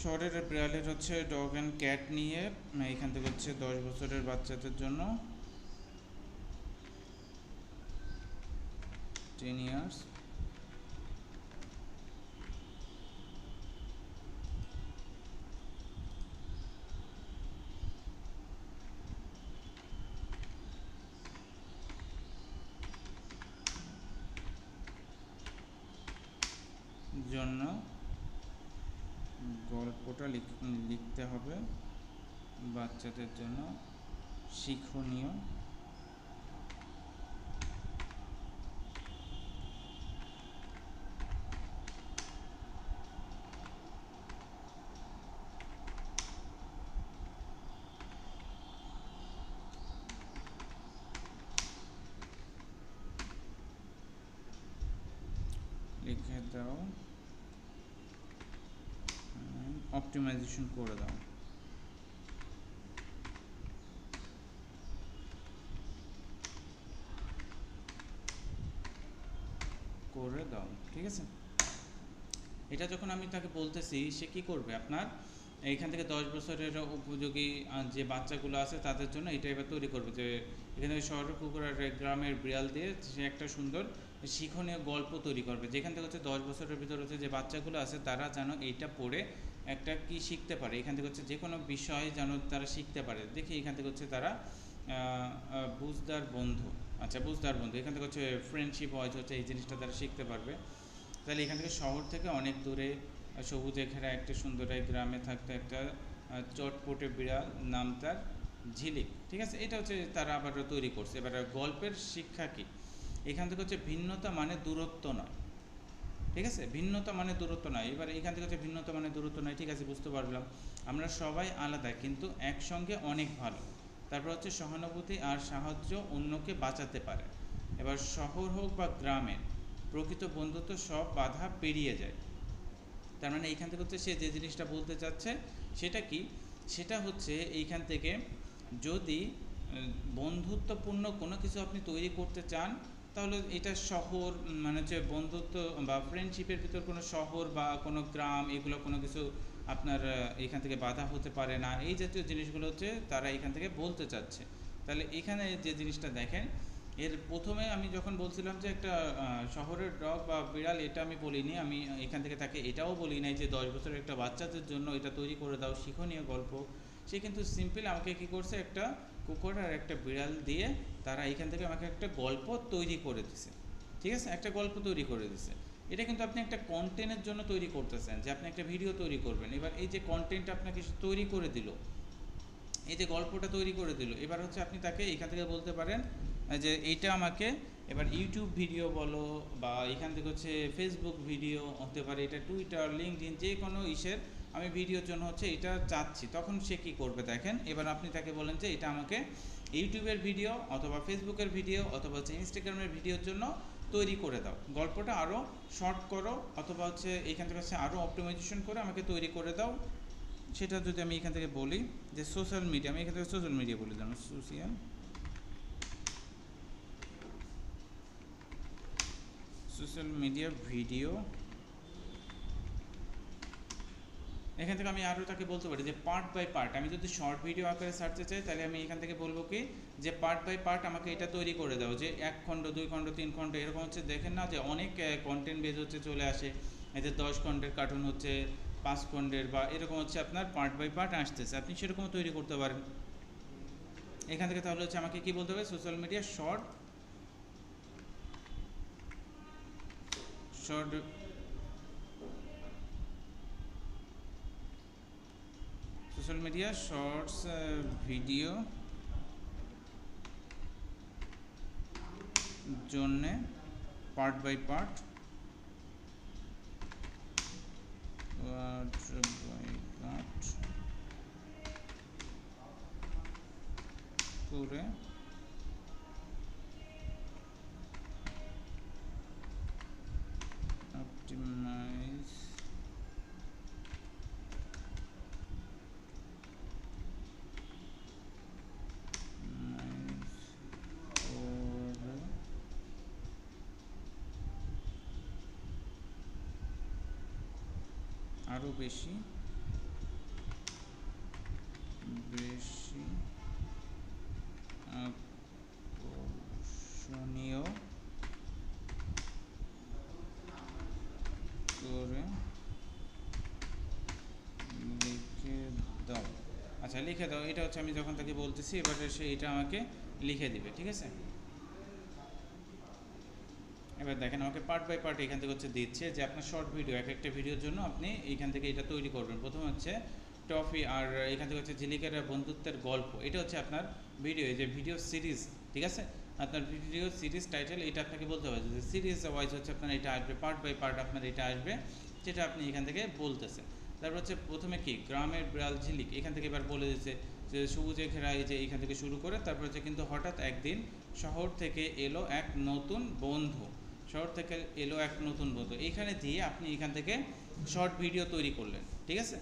শহরের বিড়ালের হচ্ছে ডগ অ্যান্ড ক্যাট নিয়ে এখান থেকে হচ্ছে 10 বছরের বাচ্চাদের জন্য 10 ইয়ার্স জন্য গল্পটা লিখতে হবে, বাচ্চাদের জন্য শিক্ষণীয়। লিখে দাও, অপটিমাইজেশন করে দাও। করে দাও, ঠিক আছে। এটা যখন আমি তাকে বলতেছি, সে কি করবে আপনার এইখান থেকে 10 বছরের উপযোগী যে বাচ্চাগুলো আছে তাদের জন্য এটা এবার তৈরি করবে, যে এখান থেকে শহরের কুকুর আর গ্রামের বিড়াল দিয়ে সে একটা সুন্দর শিক্ষণীয় গল্প তৈরি করবে, যেখান থেকে হচ্ছে 10 বছরের ভিতরে হচ্ছে যে বাচ্চাগুলো আছে তারা যেন এইটা পড়ে একটা কি শিখতে পারে, এখান থেকে হচ্ছে যে কোনো বিষয় যেন তারা শিখতে পারে। দেখি এখান থেকে হচ্ছে তারা বুঝদার বন্ধু, আচ্ছা বুঝদার বন্ধু, এখান থেকে হচ্ছে ফ্রেন্ডশিপ হচ্ছে এই জিনিসটা তারা শিখতে পারবে। তাহলে এখান থেকে শহর থেকে অনেক দূরে সবুজে ঘেরা একটা সুন্দর এক গ্রামে থাকতো একটা চটপটে বিড়াল, নাম তার ঝিলিক। ঠিক আছে, এটা হচ্ছে তারা আবার তৈরি করছে। এবার গল্পের শিক্ষা কি, এখান থেকে হচ্ছে ভিন্নতা মানে দূরত্ব নয়। ঠিক আছে, ভিন্নতা মানে দূরত্ব নয়। এবার এখান থেকে হচ্ছে ভিন্নতা মানে দূরত্ব নয়, ঠিক আছে, বুঝতে পারলাম। আমরা সবাই আলাদা কিন্তু একসঙ্গে অনেক ভালো। তারপর হচ্ছে সহানুভূতি আর সাহায্য অন্যকে বাঁচাতে পারে। এবার শহর হোক বা গ্রামের প্রকৃত বন্ধুত্ব সব বাধা পেরিয়ে যায়। তার মানে এইখান থেকে হচ্ছে সে যে জিনিসটা বলতে চাচ্ছে সেটা কি, সেটা হচ্ছে এইখান থেকে যদি বন্ধুত্বপূর্ণ কোনো কিছু আপনি তৈরি করতে চান, তাহলে এটা শহর মানে হচ্ছে বন্ধুত্ব বা ফ্রেন্ডশিপের ভিতর কোনো শহর বা কোনো গ্রাম এগুলো কোনো কিছু আপনার এখান থেকে বাধা হতে পারে না, এই জাতীয় জিনিসগুলো হচ্ছে তারা এখান থেকে বলতে চাচ্ছে। তাহলে এখানে যে জিনিসটা দেখেন, এর প্রথমে আমি যখন বলছিলাম যে একটা শহরের ডগ বা বিড়াল, এটা আমি বলিনি, আমি এখান থেকে তাকে এটাও বলি নাই যে 10 বছরের একটা বাচ্চাদের জন্য এটা তৈরি করে দাও শিক্ষণীয় গল্প। সে কিন্তু সিম্পল আমাকে কী করছে, একটা কুকুর আর একটা বিড়াল দিয়ে তারা এখান থেকে আমাকে একটা গল্প তৈরি করে দিছে। ঠিক আছে, একটা গল্প তৈরি করে দিছে। এটা কিন্তু আপনি একটা কন্টেন্টের জন্য তৈরি করতেছেন, যে আপনি একটা ভিডিও তৈরি করবেন। এবার এই যে কন্টেন্ট আপনাকে তৈরি করে দিল, এই যে গল্পটা তৈরি করে দিল, এবার হচ্ছে আপনি তাকে এখান থেকে বলতে পারেন যে এইটা আমাকে এবার ইউটিউব ভিডিও বলো, বা এখান থেকে হচ্ছে ফেসবুক ভিডিও হতে পারে, এটা টুইটার, লিঙ্কডইন, যে কোনো ইসের আমি ভিডিওর জন্য হচ্ছে এটা চাচ্ছি। তখন সে কী করবে দেখেন, এবার আপনি তাকে বলেন যে এটা আমাকে ইউটিউবের ভিডিও অথবা ফেসবুকের ভিডিও অথবা হচ্ছে ইনস্টাগ্রামের ভিডিওর জন্য তৈরি করে দাও, গল্পটা আরও শর্ট করো, অথবা হচ্ছে এইখান থেকে হচ্ছে আরও অপটিমাইজেশন করে আমাকে তৈরি করে দাও। সেটা যদি আমি এখান থেকে বলি যে সোশ্যাল মিডিয়া, আমি এখান থেকে সোশ্যাল মিডিয়া বলে দিলাম, সোশ্যাল মিডিয়া ভিডিও। এখান থেকে আমি আরও তাকে বলতে পারি যে পার্ট বাই পার্ট, আমি যদি শর্ট ভিডিও আকারে ছাড়তে চাই তাহলে আমি এখান থেকে বলবো কি যে পার্ট বাই পার্ট আমাকে এটা তৈরি করে দাও, যে 1 খণ্ড 2 খণ্ড 3 খণ্ড এরকম হচ্ছে। দেখেন না যে অনেক কন্টেন্ট বেজ হচ্ছে চলে আসে, এই যে 10 খণ্ডের কার্টুন হচ্ছে, 5 খণ্ডের, বা এরকম হচ্ছে আপনার পার্ট বাই পার্ট আসতেছে, আপনি সেরকমও তৈরি করতে পারেন এখান থেকে। তাহলে হচ্ছে আমাকে কি বলতে হবে, social media short social media shorts video জন্যে পার্ট বাই পার্ট করে অপটিমাইজ আরও বেশি আকর্ষণীয় করে লিখে দাও। আচ্ছা, লিখে দাও, এটা হচ্ছে আমি যখন তাকে বলতেছি, এবারে সে এটা আমাকে লিখে দিবে। ঠিক আছে, এবার দেখেন আমাকে পার্ট বাই পার্ট এখান থেকে হচ্ছে দিচ্ছে যে আপনার শর্ট ভিডিও, এক একটা ভিডিওর জন্য আপনি এইখান থেকে এটা তৈরি করবেন। প্রথমে হচ্ছে টফি, আর এখান থেকে হচ্ছে ঝিলিকের বন্ধুত্বের গল্প, এটা হচ্ছে আপনার ভিডিও, এই যে ভিডিও সিরিজ। ঠিক আছে, আপনার ভিডিও সিরিজ টাইটেল এটা আপনাকে বলতে হবে যে সিরিজ ওয়াইজ হচ্ছে আপনার এটা আসবে, পার্ট বাই পার্ট আপনার এটা আসবে, যেটা আপনি এখান থেকে বলতেছেন। তারপর হচ্ছে প্রথমে কি গ্রামের বিড়াল ঝিলিক, এখান থেকে এবার বলে দিচ্ছে যে সবুজে ঘেরা, এই যে এইখান থেকে শুরু করে তারপর হচ্ছে কিন্তু হঠাৎ একদিন শহর থেকে এলো এক নতুন বন্ধু, শহর থেকে এলো এক নতুন বন্ধু, এইখানে দিয়ে আপনি এখান থেকে শর্ট ভিডিও তৈরি করলেন। ঠিক আছে,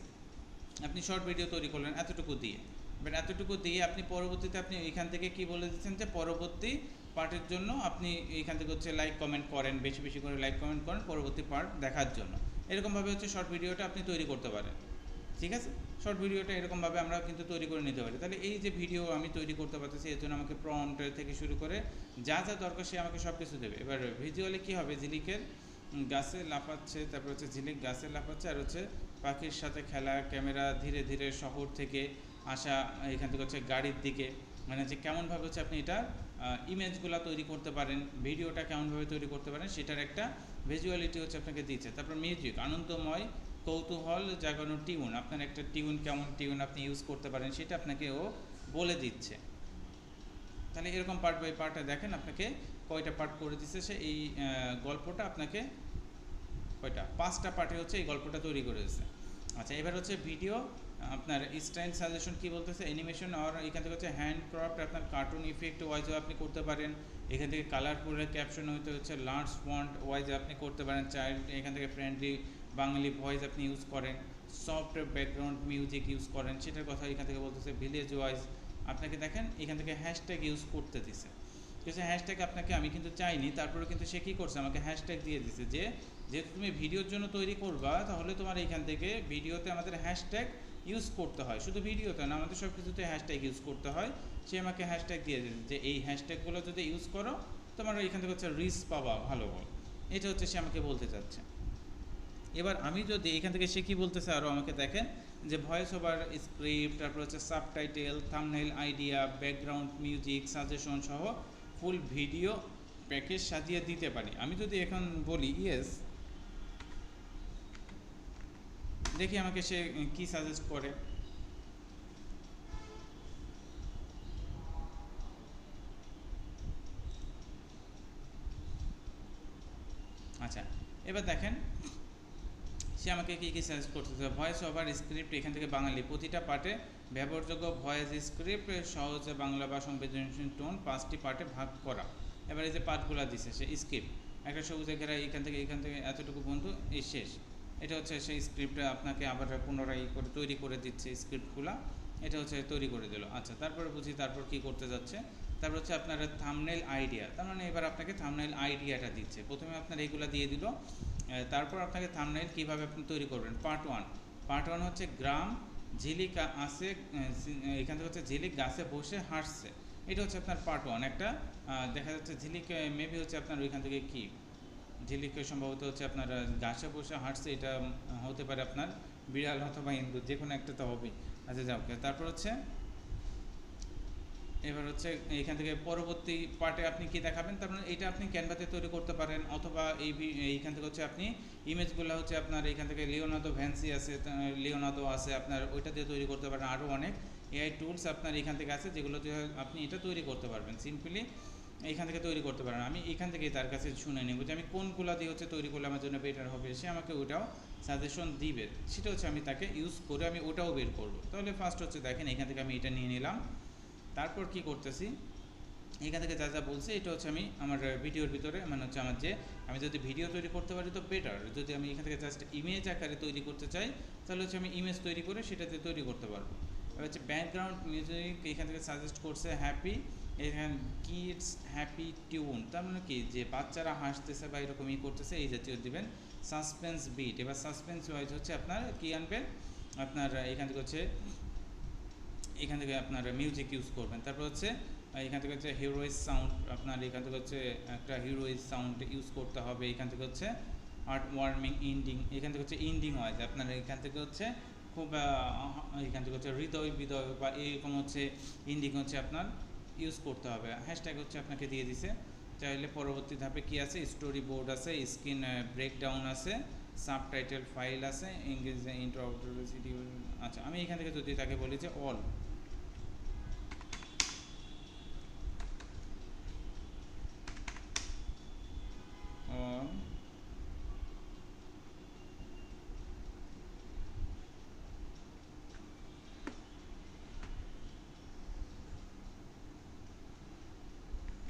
আপনি শর্ট ভিডিও তৈরি করলেন এতটুকু দিয়ে। বাট এতটুকু দিয়ে আপনি পরবর্তীতে আপনি এইখান থেকে কি বলে দিচ্ছেন যে পরবর্তী পার্টের জন্য আপনি এইখান থেকে হচ্ছে লাইক কমেন্ট করেন, বেশি বেশি করে লাইক কমেন্ট করেন পরবর্তী পার্ট দেখার জন্য। এরকমভাবে হচ্ছে শর্ট ভিডিওটা আপনি তৈরি করতে পারেন। ঠিক আছে, শর্ট ভিডিওটা এরকমভাবে আমরা কিন্তু তৈরি করে নিতে পারি। তাহলে এই যে ভিডিও আমি তৈরি করতে পারতেছি, এর জন্য আমাকে প্রম্পট থেকে শুরু করে যা যা দরকার সে আমাকে সব কিছু দেবে। এবার ভিজুয়ালি কী হবে, ঝিলিকের গাছে লাফাচ্ছে, তারপর হচ্ছে ঝিলিক গাছে লাফাচ্ছে, আর হচ্ছে পাখির সাথে খেলা, ক্যামেরা ধীরে ধীরে শহর থেকে আসা, এখান থেকে হচ্ছে গাড়ির দিকে, মানে যে কেমনভাবে হচ্ছে আপনি এটা ইমেজগুলো তৈরি করতে পারেন, ভিডিওটা কেমনভাবে তৈরি করতে পারেন, সেটার একটা ভিজুয়ালিটি হচ্ছে আপনাকে দিচ্ছে। তারপর মিউজিক, আনন্দময় কৌতূহল জাগানো টিউন, আপনার একটা টিউন, কেমন টিউন আপনি ইউজ করতে পারেন সেটা আপনাকে ও বলে দিচ্ছে। তাহলে এরকম পার্ট বাই পার্টে দেখেন আপনাকে কয়টা পার্ট করে দিচ্ছে সে, এই গল্পটা আপনাকে কয়টা 5টা পার্টে হচ্ছে এই গল্পটা তৈরি করে দিচ্ছে। আচ্ছা, এবার হচ্ছে ভিডিও আপনার স্টাইল সাজেশন কি বলতেছে, অ্যানিমেশন, আর এখান থেকে হচ্ছে হ্যান্ড ক্রাফট, আপনার কার্টুন ইফেক্ট ওয়াইজও আপনি করতে পারেন। এখান থেকে কালারফুলের ক্যাপশন হইতে হচ্ছে লার্জ ফন্ট ওয়াইজে আপনি করতে পারেন। চাইল্ড, এখান থেকে ফ্রেন্ডলি বাঙালি ভয়েস আপনি ইউজ করেন, সফট ব্যাকগ্রাউন্ড মিউজিক ইউজ করেন, সেটার কথা এখান থেকে বলতেছে। ভিলেজ ওয়াইজ আপনাকে দেখেন এখান থেকে হ্যাশট্যাগ ইউজ করতে দিছে, কিছু হ্যাশট্যাগ আপনাকে, আমি কিন্তু চাইনি, তারপরে কিন্তু সে কী করছে আমাকে হ্যাশট্যাগ দিয়ে দিছে, যে যেহেতু তুমি ভিডিওর জন্য তৈরি করবা তাহলে তোমার এইখান থেকে ভিডিওতে আমাদের হ্যাশট্যাগ ইউজ করতে হয়, শুধু ভিডিওতে না, আমাদের সব কিছুতে হ্যাশট্যাগ ইউজ করতে হয়। সে আমাকে হ্যাশট্যাগ দিয়ে দিয়েছে যে এই হ্যাশট্যাগুলো যদি ইউজ করো তোমার এখান থেকে হচ্ছে রিচ পাবা ভালো বল, এটা হচ্ছে সে আমাকে বলতে চাচ্ছে। এবার আমি যদি এখান থেকে সে কী বলতেছে আরও আমাকে দেখেন যে ভয়েস ওভার স্ক্রিপ্ট, তারপর হচ্ছে subtitle, thumbnail idea, background music, suggestion সহ ফুল ভিডিও প্যাকেজ সাজিয়ে দিতে পারি। আমি যদি এখন বলি ইয়েস, দেখি আমাকে সে কি সাজেস্ট করে। আচ্ছা, এবার দেখেন সে আমাকে কী কী সাজেস্ট করতেছে। ভয়েস ওভার স্ক্রিপ্ট, এখান থেকে বাঙালি, প্রতিটা পার্টে ব্যবহারযোগ্য ভয়েস স্ক্রিপ্ট, সহজে বাংলা বা সংবেদনশীল টোন, 5টি পার্টে ভাগ করা। এবার এই যে পার্টগুলো দিছে সে স্ক্রিপ্ট, একটা সবুজে ঘেরা এখান থেকে এতটুকু বন্ধু এই শেষ। এটা হচ্ছে সেই স্ক্রিপ্টটা আপনাকে আবার পুনরায় করে তৈরি করে দিচ্ছে স্ক্রিপ্টগুলো, এটা হচ্ছে তৈরি করে দিল। আচ্ছা, তারপরে বুঝি তারপর কি করতে যাচ্ছে। তারপর হচ্ছে আপনার থাম্বনেইল আইডিয়া, তার মানে এবার আপনাকে থাম্বনেইল আইডিয়াটা দিচ্ছে। প্রথমে আপনার এইগুলো দিয়ে দিল, তারপর আপনাকে থাম্বনেইল কীভাবে আপনি তৈরি করবেন। পার্ট ওয়ান হচ্ছে গ্রাম ঝিলিক আছে, এখান থেকে হচ্ছে ঝিলিক গাছে বসে হাসছে, এটা হচ্ছে আপনার পার্ট 1। একটা দেখা যাচ্ছে ঝিলিক মেবি হচ্ছে আপনার ওইখান থেকে কি ঝিলিক সম্ভবত হচ্ছে আপনার গাছে বসে হাঁটছে, এটা হতে পারে আপনার বিড়াল অথবা ইন্দু, যে কোনো একটা তো হবেই। আচ্ছা যাও, তারপর হচ্ছে এবার হচ্ছে এইখান থেকে পরবর্তী পার্টে আপনি কি দেখাবেন, তার মানে এটা আপনি ক্যানভাতে তৈরি করতে পারেন, অথবা এইখান থেকে হচ্ছে আপনি ইমেজগুলো হচ্ছে আপনার এইখান থেকে লিওনার্দো ভ্যান্সি আছে, লিওনার্দো আছে, আপনার ওইটা দিয়ে তৈরি করতে পারেন। আরও অনেক এআই টুলস আপনার এখান থেকে আছে যেগুলো দিয়ে আপনি এটা তৈরি করতে পারবেন, সিম্পলি এইখান থেকে তৈরি করতে পারেন। আমি এখান থেকে তার কাছে শুনে নেব যে আমি কোনগুলো দিয়ে হচ্ছে তৈরি করলে আমার জন্য বেটার হবে, সে আমাকে ওটাও সাজেশন দিবে, সেটা হচ্ছে আমি তাকে ইউজ করে আমি ওটাও বের করব। তাহলে ফার্স্ট হচ্ছে দেখেন এখান থেকে আমি এটা নিয়ে নিলাম, তারপর কি করতেছি এখান থেকে যা যা বলছে এটা হচ্ছে আমি আমার ভিডিওর ভিতরে, মানে হচ্ছে আমার যে আমি যদি ভিডিও তৈরি করতে পারি তো বেটার, যদি আমি এখান থেকে জাস্ট ইমেজ আকারে তৈরি করতে চাই তাহলে হচ্ছে আমি ইমেজ তৈরি করে সেটাতে তৈরি করতে পারবো। এবার হচ্ছে ব্যাকগ্রাউন্ড মিউজিক, এখান থেকে সাজেস্ট করছে হ্যাপি, এখানে কিডস হ্যাপি টিউন, তার মানে কি যে বাচ্চারা হাসতেছে বা এরকমই করতেছে এই জাতীয় দিবেন। সাসপেন্স বিট, এবার সাসপেন্স ওয়াইজ হচ্ছে আপনার কি আনবেন, আপনার এখান থেকে হচ্ছে এখান থেকে আপনার মিউজিক ইউজ করবেন। তারপর হচ্ছে এখান থেকে হচ্ছে হিরোইজ সাউন্ড, আপনার এখান থেকে হচ্ছে একটা হিরোইজ সাউন্ড ইউজ করতে হবে। এখান থেকে হচ্ছে আর্ট ওয়ার্মিং ইন্ডিং, এখান থেকে হচ্ছে ইন্ডিং ওয়াইজ আপনার এখান থেকে হচ্ছে খুব এখান থেকে হচ্ছে হৃদয় বিদয় বা এরকম হচ্ছে ইন্ডিং হচ্ছে আপনার ইউজ করতে হবে। হ্যাশট্যাগ হচ্ছে আপনাকে দিয়ে দিছে। চাইলে পরবর্তী ধাপে কি আছে, স্টোরি বোর্ড আছে, স্ক্রিন ব্রেকডাউন আছে, সাবটাইটেল ফাইল আছে, ইংরেজ ইন্ট্রো আউটডোর। আচ্ছা, আমি এখান থেকে যদি তাকে বলি যে all, or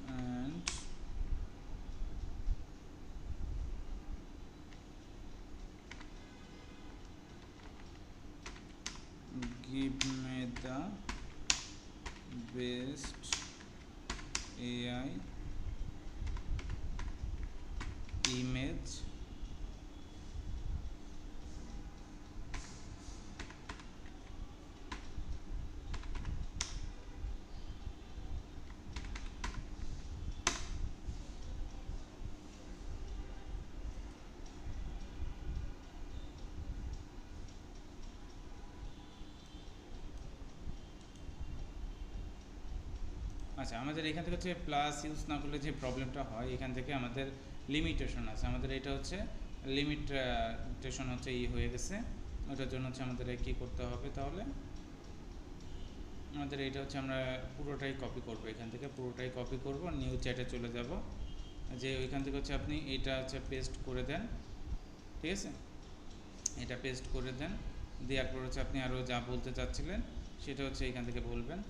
and give me the best AI image আচ্ছা, আমাদের এখান থেকে হচ্ছে প্লাস ইউজ না করলে যে প্রবলেমটা হয়, এখান থেকে আমাদের লিমিটেশন আছে, আমাদের এটা হচ্ছে লিমিটেশন হচ্ছে হয়ে গেছে। ওটার জন্য হচ্ছে আমাদের কী করতে হবে, তাহলে আমাদের এটা হচ্ছে আমরা পুরোটাই কপি করব, এখান থেকে পুরোটাই কপি করব, নিউ চ্যাটে চলে যাব, যে ওইখান থেকে হচ্ছে আপনি এটা হচ্ছে পেস্ট করে দেন, ঠিক আছে, এটা পেস্ট করে দেন, দেওয়ার পর হচ্ছে আপনি আরও যা বলতে চাচ্ছিলেন সেটা হচ্ছে এখান থেকে বলবেন।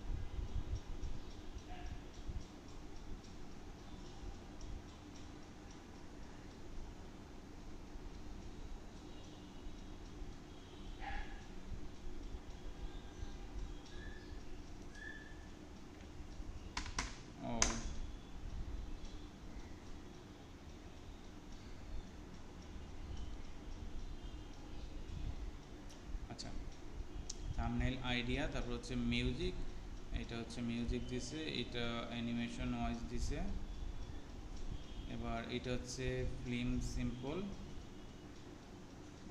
ও আচ্ছা, থাম্বনেল আইডিয়া, তারপর হচ্ছে মিউজিক, এটা হচ্ছে মিউজিক দিছে, এটা অ্যানিমেশন ওয়াইজ দিছে। এবার এটা হচ্ছে ফিল্ম সিম্পল,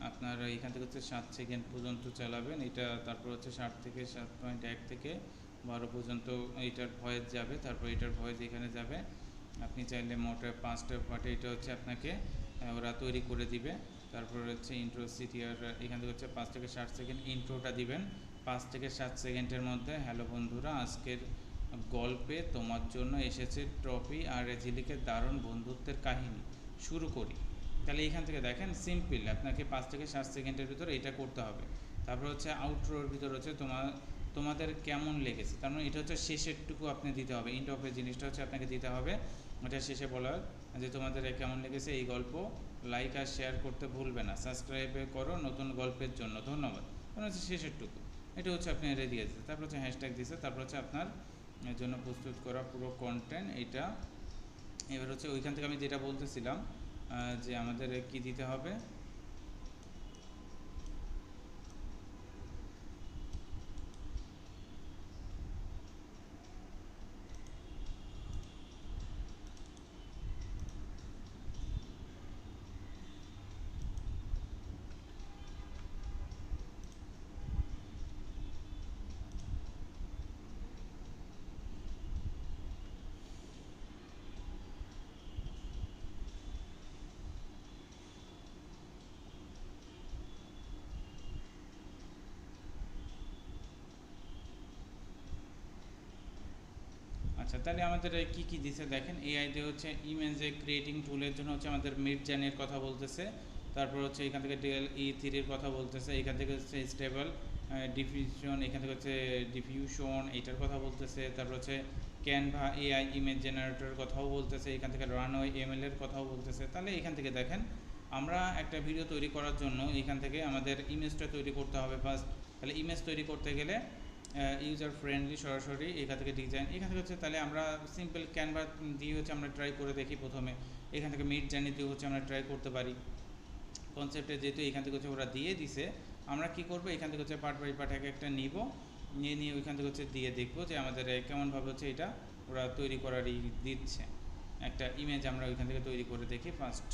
আপনারা এখান থেকে হচ্ছে 7 সেকেন্ড পর্যন্ত চালাবেন এটা। তারপর হচ্ছে 7 থেকে 7.1 থেকে 12 পর্যন্ত এইটার ভয়েস যাবে, তারপর এটার ভয়েস এখানে যাবে। আপনি চাইলে মোটে 5টা পার্টে এটা হচ্ছে আপনাকে ওরা তৈরি করে দিবে। তারপর হচ্ছে ইন্ট্রো সিটিআর, এখান থেকে হচ্ছে 5 থেকে 7 সেকেন্ড ইন্ট্রোটা দিবেন। 5 থেকে 7 সেকেন্ডের মধ্যে হ্যালো বন্ধুরা, আজকের গল্পে তোমার জন্য এসেছে ট্রফি আর রেজিলিকের দারুণ বন্ধুত্বের কাহিনী, শুরু করি। তাহলে এইখান থেকে দেখেন সিম্পল, আপনাকে 5 থেকে 7 সেকেন্ডের ভিতরে এটা করতে হবে। তারপর হচ্ছে আউটরোর ভিতর হচ্ছে তোমাদের কেমন লেগেছে, তার মানে এটা হচ্ছে শেষেরটুকু আপনি দিতে হবে। ইন্ড অফের জিনিসটা হচ্ছে আপনাকে দিতে হবে, এটা শেষে বলার যে তোমাদের কেমন লেগেছে এই গল্প, লাইক আর শেয়ার করতে ভুলবে না, সাবস্ক্রাইব করো নতুন গল্পের জন্য, ধন্যবাদ। মানে হচ্ছে শেষেরটুকু, এটা হচ্ছে আপনি এটা দিয়ে দিতে। তারপর হচ্ছে হ্যাশট্যাগ দিচ্ছে, তারপর হচ্ছে আপনার জন্য প্রস্তুত করা পুরো কন্টেন্ট এইটা। এবার হচ্ছে ওইখান থেকে আমি যেটা বলতেছিলাম যে আমাদের কি দিতে হবে, আচ্ছা তাহলে আমাদের কি কি দিছে দেখেন। এআই দিয়ে হচ্ছে ইমেজে ক্রিয়েটিং টুলের জন্য হচ্ছে আমাদের মিডজার্নির কথা বলতেছে। তারপর হচ্ছে এখান থেকে DALL-E 3 কথা বলতেছে। এখান থেকে হচ্ছে স্টেবল ডিফিউশন, এখান থেকে হচ্ছে ডিফিউশন এইটার কথা বলতেছে। তারপর হচ্ছে ক্যানভা এআই ইমেজ জেনারেটরের কথাও বলতেছে। এখান থেকে রানওয়ে ML এর কথাও বলতেছে। তাহলে এখান থেকে দেখেন আমরা একটা ভিডিও তৈরি করার জন্য এখান থেকে আমাদের ইমেজটা তৈরি করতে হবে ফার্স্ট। তাহলে ইমেজ তৈরি করতে গেলে ইউজার ফ্রেন্ডলি সরাসরি এখান থেকে ডিজাইন, এখান থেকে হচ্ছে তাহলে আমরা সিম্পল ক্যানভা দিয়ে হচ্ছে আমরা ট্রাই করে দেখি প্রথমে। এখান থেকে মিডজার্নি দিয়ে হচ্ছে আমরা ট্রাই করতে পারি কনসেপ্টে, যেহেতু এখান থেকে হচ্ছে ওরা দিয়ে দিছে। আমরা কি করব, এখান থেকে হচ্ছে পার্ট বাই পার্ট একটা নিব, নিয়ে ওইখান থেকে হচ্ছে দিয়ে দেখবো যে আমাদের কেমনভাবে হচ্ছে এটা ওরা তৈরি করারই দিচ্ছে। একটা ইমেজ আমরা ওইখান থেকে তৈরি করে দেখি ফার্স্ট।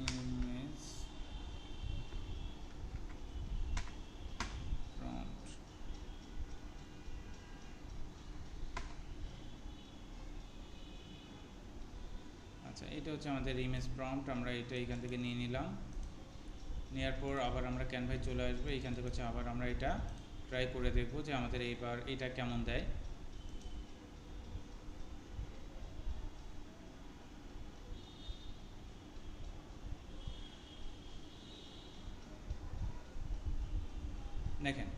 ইমেজ প্রম্পট, আচ্ছা এটা হচ্ছে আমাদের ইমেজ প্রম্পট। আমরা এটা এখান থেকে নিয়ে নিলাম, নেওয়ার পর আবার আমরা ক্যানভায় চলে আসবো। এখান থেকে হচ্ছে আবার আমরা এটা ট্রাই করে দেখবো যে আমাদের এইবার এটা কেমন দেয়। দেখেন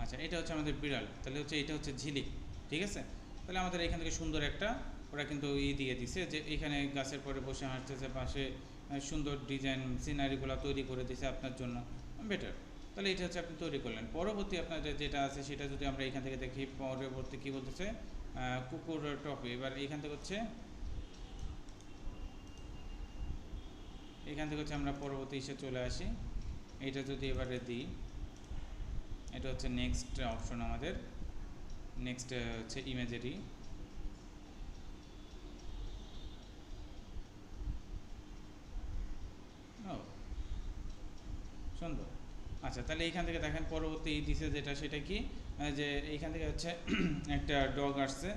আচ্ছা এটা হচ্ছে আমাদের বিড়াল, তাহলে হচ্ছে এটা হচ্ছে ঝিলিক, ঠিক আছে। তাহলে আমাদের এখান থেকে সুন্দর একটা ওরা কিন্তু দিয়ে দিছে যে এখানে গাছের পরে বসে হাঁটতেছে, পাশে সুন্দর ডিজাইন সিনারিগুলো তৈরি করে দিছে আপনার জন্য, বেটার। তাহলে এটা হচ্ছে আপনি তৈরি করলেন। পরবর্তী আপনার যেটা আছে সেটা যদি আমরা এখান থেকে দেখি, পরবর্তী কী বলতেছে কুকুর টপে। এবার এখান থেকে হচ্ছে আমরা পরবর্তী ইসে চলে আসি। এটা যদি এবারে দিই, এটা হচ্ছে নেক্সট অপশন আমাদের, নেক্সট হচ্ছে ইমেজেরই। ও সুন্দর। আচ্ছা তাহলে এইখান থেকে দেখেন পরবর্তী দিছে যেটা, সেটা কি যে এইখান থেকে হচ্ছে একটা ডগ আসছে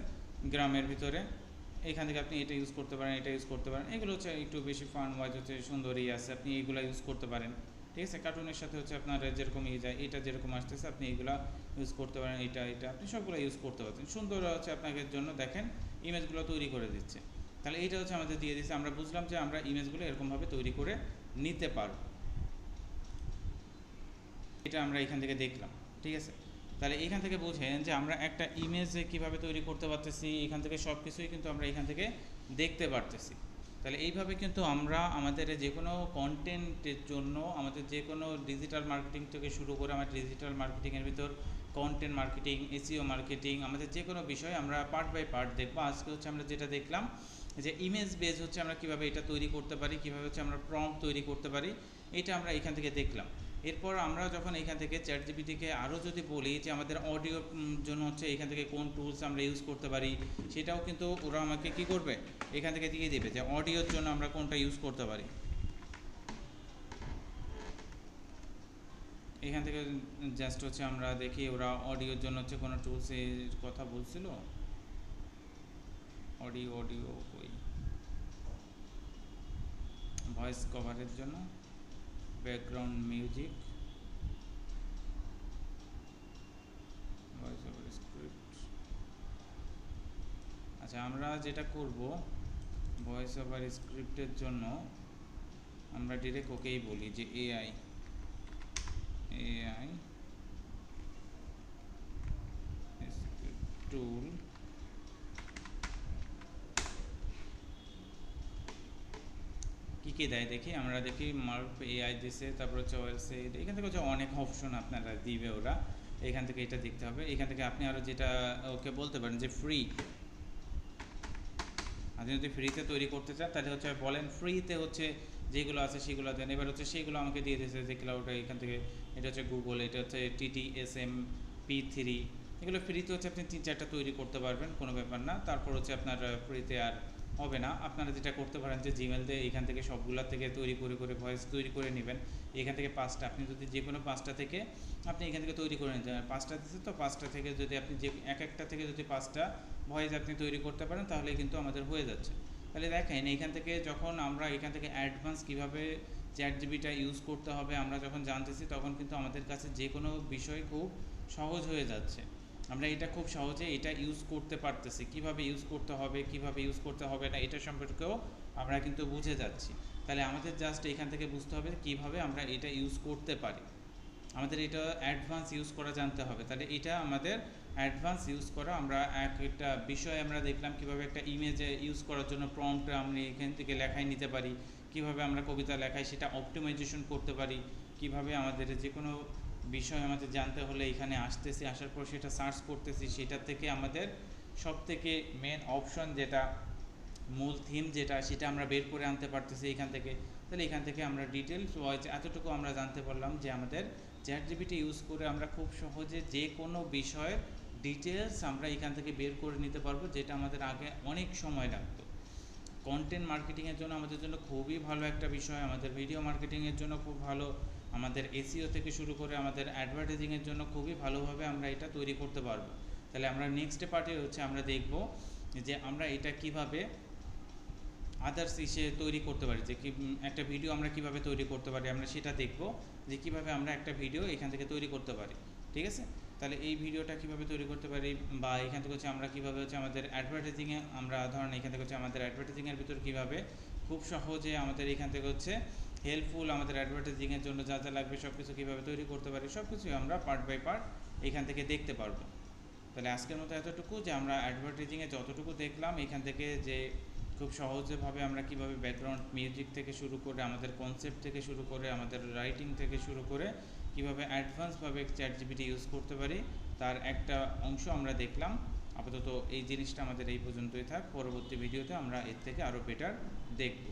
গ্রামের ভিতরে। এইখান থেকে আপনি এটা ইউজ করতে পারেন, এটা ইউজ করতে পারেন। এগুলো হচ্ছে একটু বেশি ফান ওয়াইজ হচ্ছে সুন্দরই আছে, আপনি এইগুলো ইউজ করতে পারেন, ঠিক আছে। কার্টুনের সাথে হচ্ছে আপনার যেরকম যায়, এটা যেরকম আসতেছে আপনি এইগুলো ইউজ করতে পারেন, এটা আপনি সবগুলো ইউজ করতে পারছেন। সুন্দর হচ্ছে আপনাদের জন্য দেখেন ইমেজগুলো তৈরি করে দিচ্ছে। তাহলে এইটা হচ্ছে আমাদের দিয়ে দিচ্ছে, আমরা বুঝলাম যে আমরা ইমেজগুলো এরকমভাবে তৈরি করে নিতে পারব। এটা আমরা এখান থেকে দেখলাম, ঠিক আছে। তাহলে এখান থেকে বুঝেন যে আমরা একটা ইমেজ কীভাবে তৈরি করতে পারতেছি, এখান থেকে সব কিছুই কিন্তু আমরা এখান থেকে দেখতে পারতেছি। তাহলে এইভাবে কিন্তু আমরা আমাদের যে কোনো কন্টেন্টের জন্য, আমাদের যে কোনো ডিজিটাল মার্কেটিং থেকে শুরু করে আমাদের ডিজিটাল মার্কেটিংয়ের ভিতর কন্টেন্ট মার্কেটিং, এসইও মার্কেটিং, আমাদের যে কোনো বিষয় আমরা পার্ট বাই পার্ট দেখবো। আজকে হচ্ছে আমরা যেটা দেখলাম যে ইমেজ বেস হচ্ছে আমরা কীভাবে এটা তৈরি করতে পারি, কীভাবে হচ্ছে আমরা প্রম্পট তৈরি করতে পারি, এটা আমরা এখান থেকে দেখলাম। এরপর আমরা যখন এখান থেকে চ্যাটজিপিটিকে আরও যদি বলি যে আমাদের অডিওর জন্য হচ্ছে এখান থেকে কোন টুলস আমরা ইউজ করতে পারি, সেটাও কিন্তু ওরা আমাকে কি করবে, এখান থেকে দিয়ে দেবে যে অডিওর জন্য আমরা কোনটা ইউজ করতে পারি। এখান থেকে জাস্ট হচ্ছে আমরা দেখি ওরা অডিওর জন্য হচ্ছে কোনো টুলসের কথা বলছিল। অডিও ওই ভয়েস কভারের জন্য background music, voice over script. আচ্ছা, আমরা যেটা করব ভয়েস ওভার স্ক্রিপ্টের জন্য আমরা ডিরেক্ট ওকেই বলি যে এআই টুল কী দেয় দেখি। আমরা দেখি মার্ক এআই দিছে, তারপর হচ্ছে ওয়েলসাইট, এখান থেকে হচ্ছে অনেক অপশন আপনারা দিবে ওরা, এখান থেকে এটা দেখতে হবে। এখান থেকে আপনি আরও যেটা ওকে বলতে পারেন যে ফ্রি, আপনি যদি ফ্রিতে তৈরি করতে চান তাহলে হচ্ছে বলেন ফ্রিতে হচ্ছে যেগুলো আছে সেগুলো দেন। এবার হচ্ছে সেগুলো আমাকে দিয়ে দিয়েছে যে ক্লাউড, এখান থেকে এটা হচ্ছে গুগল, এটা হচ্ছে TTSM-P3, এগুলো ফ্রিতে হচ্ছে আপনি 3-4টা তৈরি করতে পারবেন, কোনো ব্যাপার না। তারপর হচ্ছে আপনার ফ্রিতে আর হবে না। আপনারা যেটা করতে পারেন যে জিমেল দিয়ে এখান থেকে সবগুলা থেকে তৈরি করে ভয়েস তৈরি করে নেবেন। এখান থেকে 5টা, আপনি যদি যে কোনো 5টা থেকে আপনি এখান থেকে তৈরি করে নিতে পারেন। 5টা দিচ্ছে তো 5টা থেকে যদি আপনি যে একটা থেকে যদি 5টা ভয়েস আপনি তৈরি করতে পারেন তাহলে কিন্তু আমাদের হয়ে যাচ্ছে। তাহলে দেখেন এইখান থেকে যখন আমরা এখান থেকে অ্যাডভান্স কীভাবে চ্যাটজিপিটি ইউজ করতে হবে আমরা যখন জানতেছি, তখন কিন্তু আমাদের কাছে যে কোনো বিষয় খুব সহজ হয়ে যাচ্ছে। আমরা এটা খুব সহজে এটা ইউজ করতে পারতেছি, কিভাবে ইউজ করতে হবে, কিভাবে ইউজ করতে হবে না, এটা সম্পর্কেও আমরা কিন্তু বুঝে যাচ্ছি। তাহলে আমাদের জাস্ট এখান থেকে বুঝতে হবে কিভাবে আমরা এটা ইউজ করতে পারি, আমাদের এটা অ্যাডভান্স ইউজ করা জানতে হবে। তাহলে এটা আমাদের অ্যাডভান্স ইউজ করা। আমরা একটা বিষয় আমরা দেখলাম কিভাবে একটা ইমেজে ইউজ করার জন্য প্রম্পট আমরা এখান থেকে লেখায় নিতে পারি, কিভাবে আমরা কবিতা লেখায় সেটা অপটিমাইজেশন করতে পারি, কিভাবে আমাদের যে কোনো বিষয় আমাদের জানতে হলে এখানে আসতেছি, আসার পর সেটা সার্চ করতেছি, সেটা থেকে আমাদের সব থেকে মেন অপশন যেটা মূল থিম যেটা সেটা আমরা বের করে আনতে পারতেছি এখান থেকে। তাহলে এখান থেকে আমরা ডিটেলস ওয়াইজ এতটুকু আমরা জানতে পারলাম যে আমাদের চ্যাটজিপিটি ইউজ করে আমরা খুব সহজে যে কোনো বিষয়ের ডিটেলস আমরা এখান থেকে বের করে নিতে পারবো, যেটা আমাদের আগে অনেক সময় লাগতো। কন্টেন্ট মার্কেটিংয়ের জন্য আমাদের জন্য খুবই ভালো একটা বিষয়, আমাদের ভিডিও মার্কেটিংয়ের জন্য খুব ভালো, আমাদের এসইও থেকে শুরু করে আমাদের অ্যাডভার্টাইজিংয়ের জন্য খুবই ভালোভাবে আমরা এটা তৈরি করতে পারবো। তাহলে আমরা নেক্সট পার্টে হচ্ছে আমরা দেখব যে আমরা এটা কিভাবে আদার্স ইসে তৈরি করতে পারি, যে কি একটা ভিডিও আমরা কিভাবে তৈরি করতে পারি, আমরা সেটা দেখব যে কিভাবে আমরা একটা ভিডিও এখান থেকে তৈরি করতে পারি। ঠিক আছে, তাহলে এই ভিডিওটা কিভাবে তৈরি করতে পারি, বা এখান থেকে হচ্ছে আমরা কিভাবে হচ্ছে আমাদের অ্যাডভার্টাইজিংয়ে আমরা ধরেন এখান থেকে হচ্ছে আমাদের অ্যাডভার্টাইজিংয়ের ভিতর কিভাবে খুব সহজে আমাদের এখান থেকে হচ্ছে হেল্পফুল আমাদের অ্যাডভার্টাইজিংয়ের জন্য যা যা লাগবে সব কিছু কীভাবে তৈরি করতে পারি, সব কিছুই আমরা পার্ট বাই পার্ট এখান থেকে দেখতে পারবো। তাহলে আজকের মতো এতটুকু, যে আমরা অ্যাডভার্টাইজিংয়ে যতটুকু দেখলাম এখান থেকে যে খুব সহজভাবে আমরা কিভাবে ব্যাকগ্রাউন্ড মিউজিক থেকে শুরু করে আমাদের কনসেপ্ট থেকে শুরু করে আমাদের রাইটিং থেকে শুরু করে কিভাবে অ্যাডভান্সভাবে চ্যাটজিপিটি ইউজ করতে পারি, তার একটা অংশ আমরা দেখলাম। আপাতত এই জিনিসটা আমাদের এই পর্যন্তই থাক, পরবর্তী ভিডিওতে আমরা এর থেকে আরও বেটার দেখব।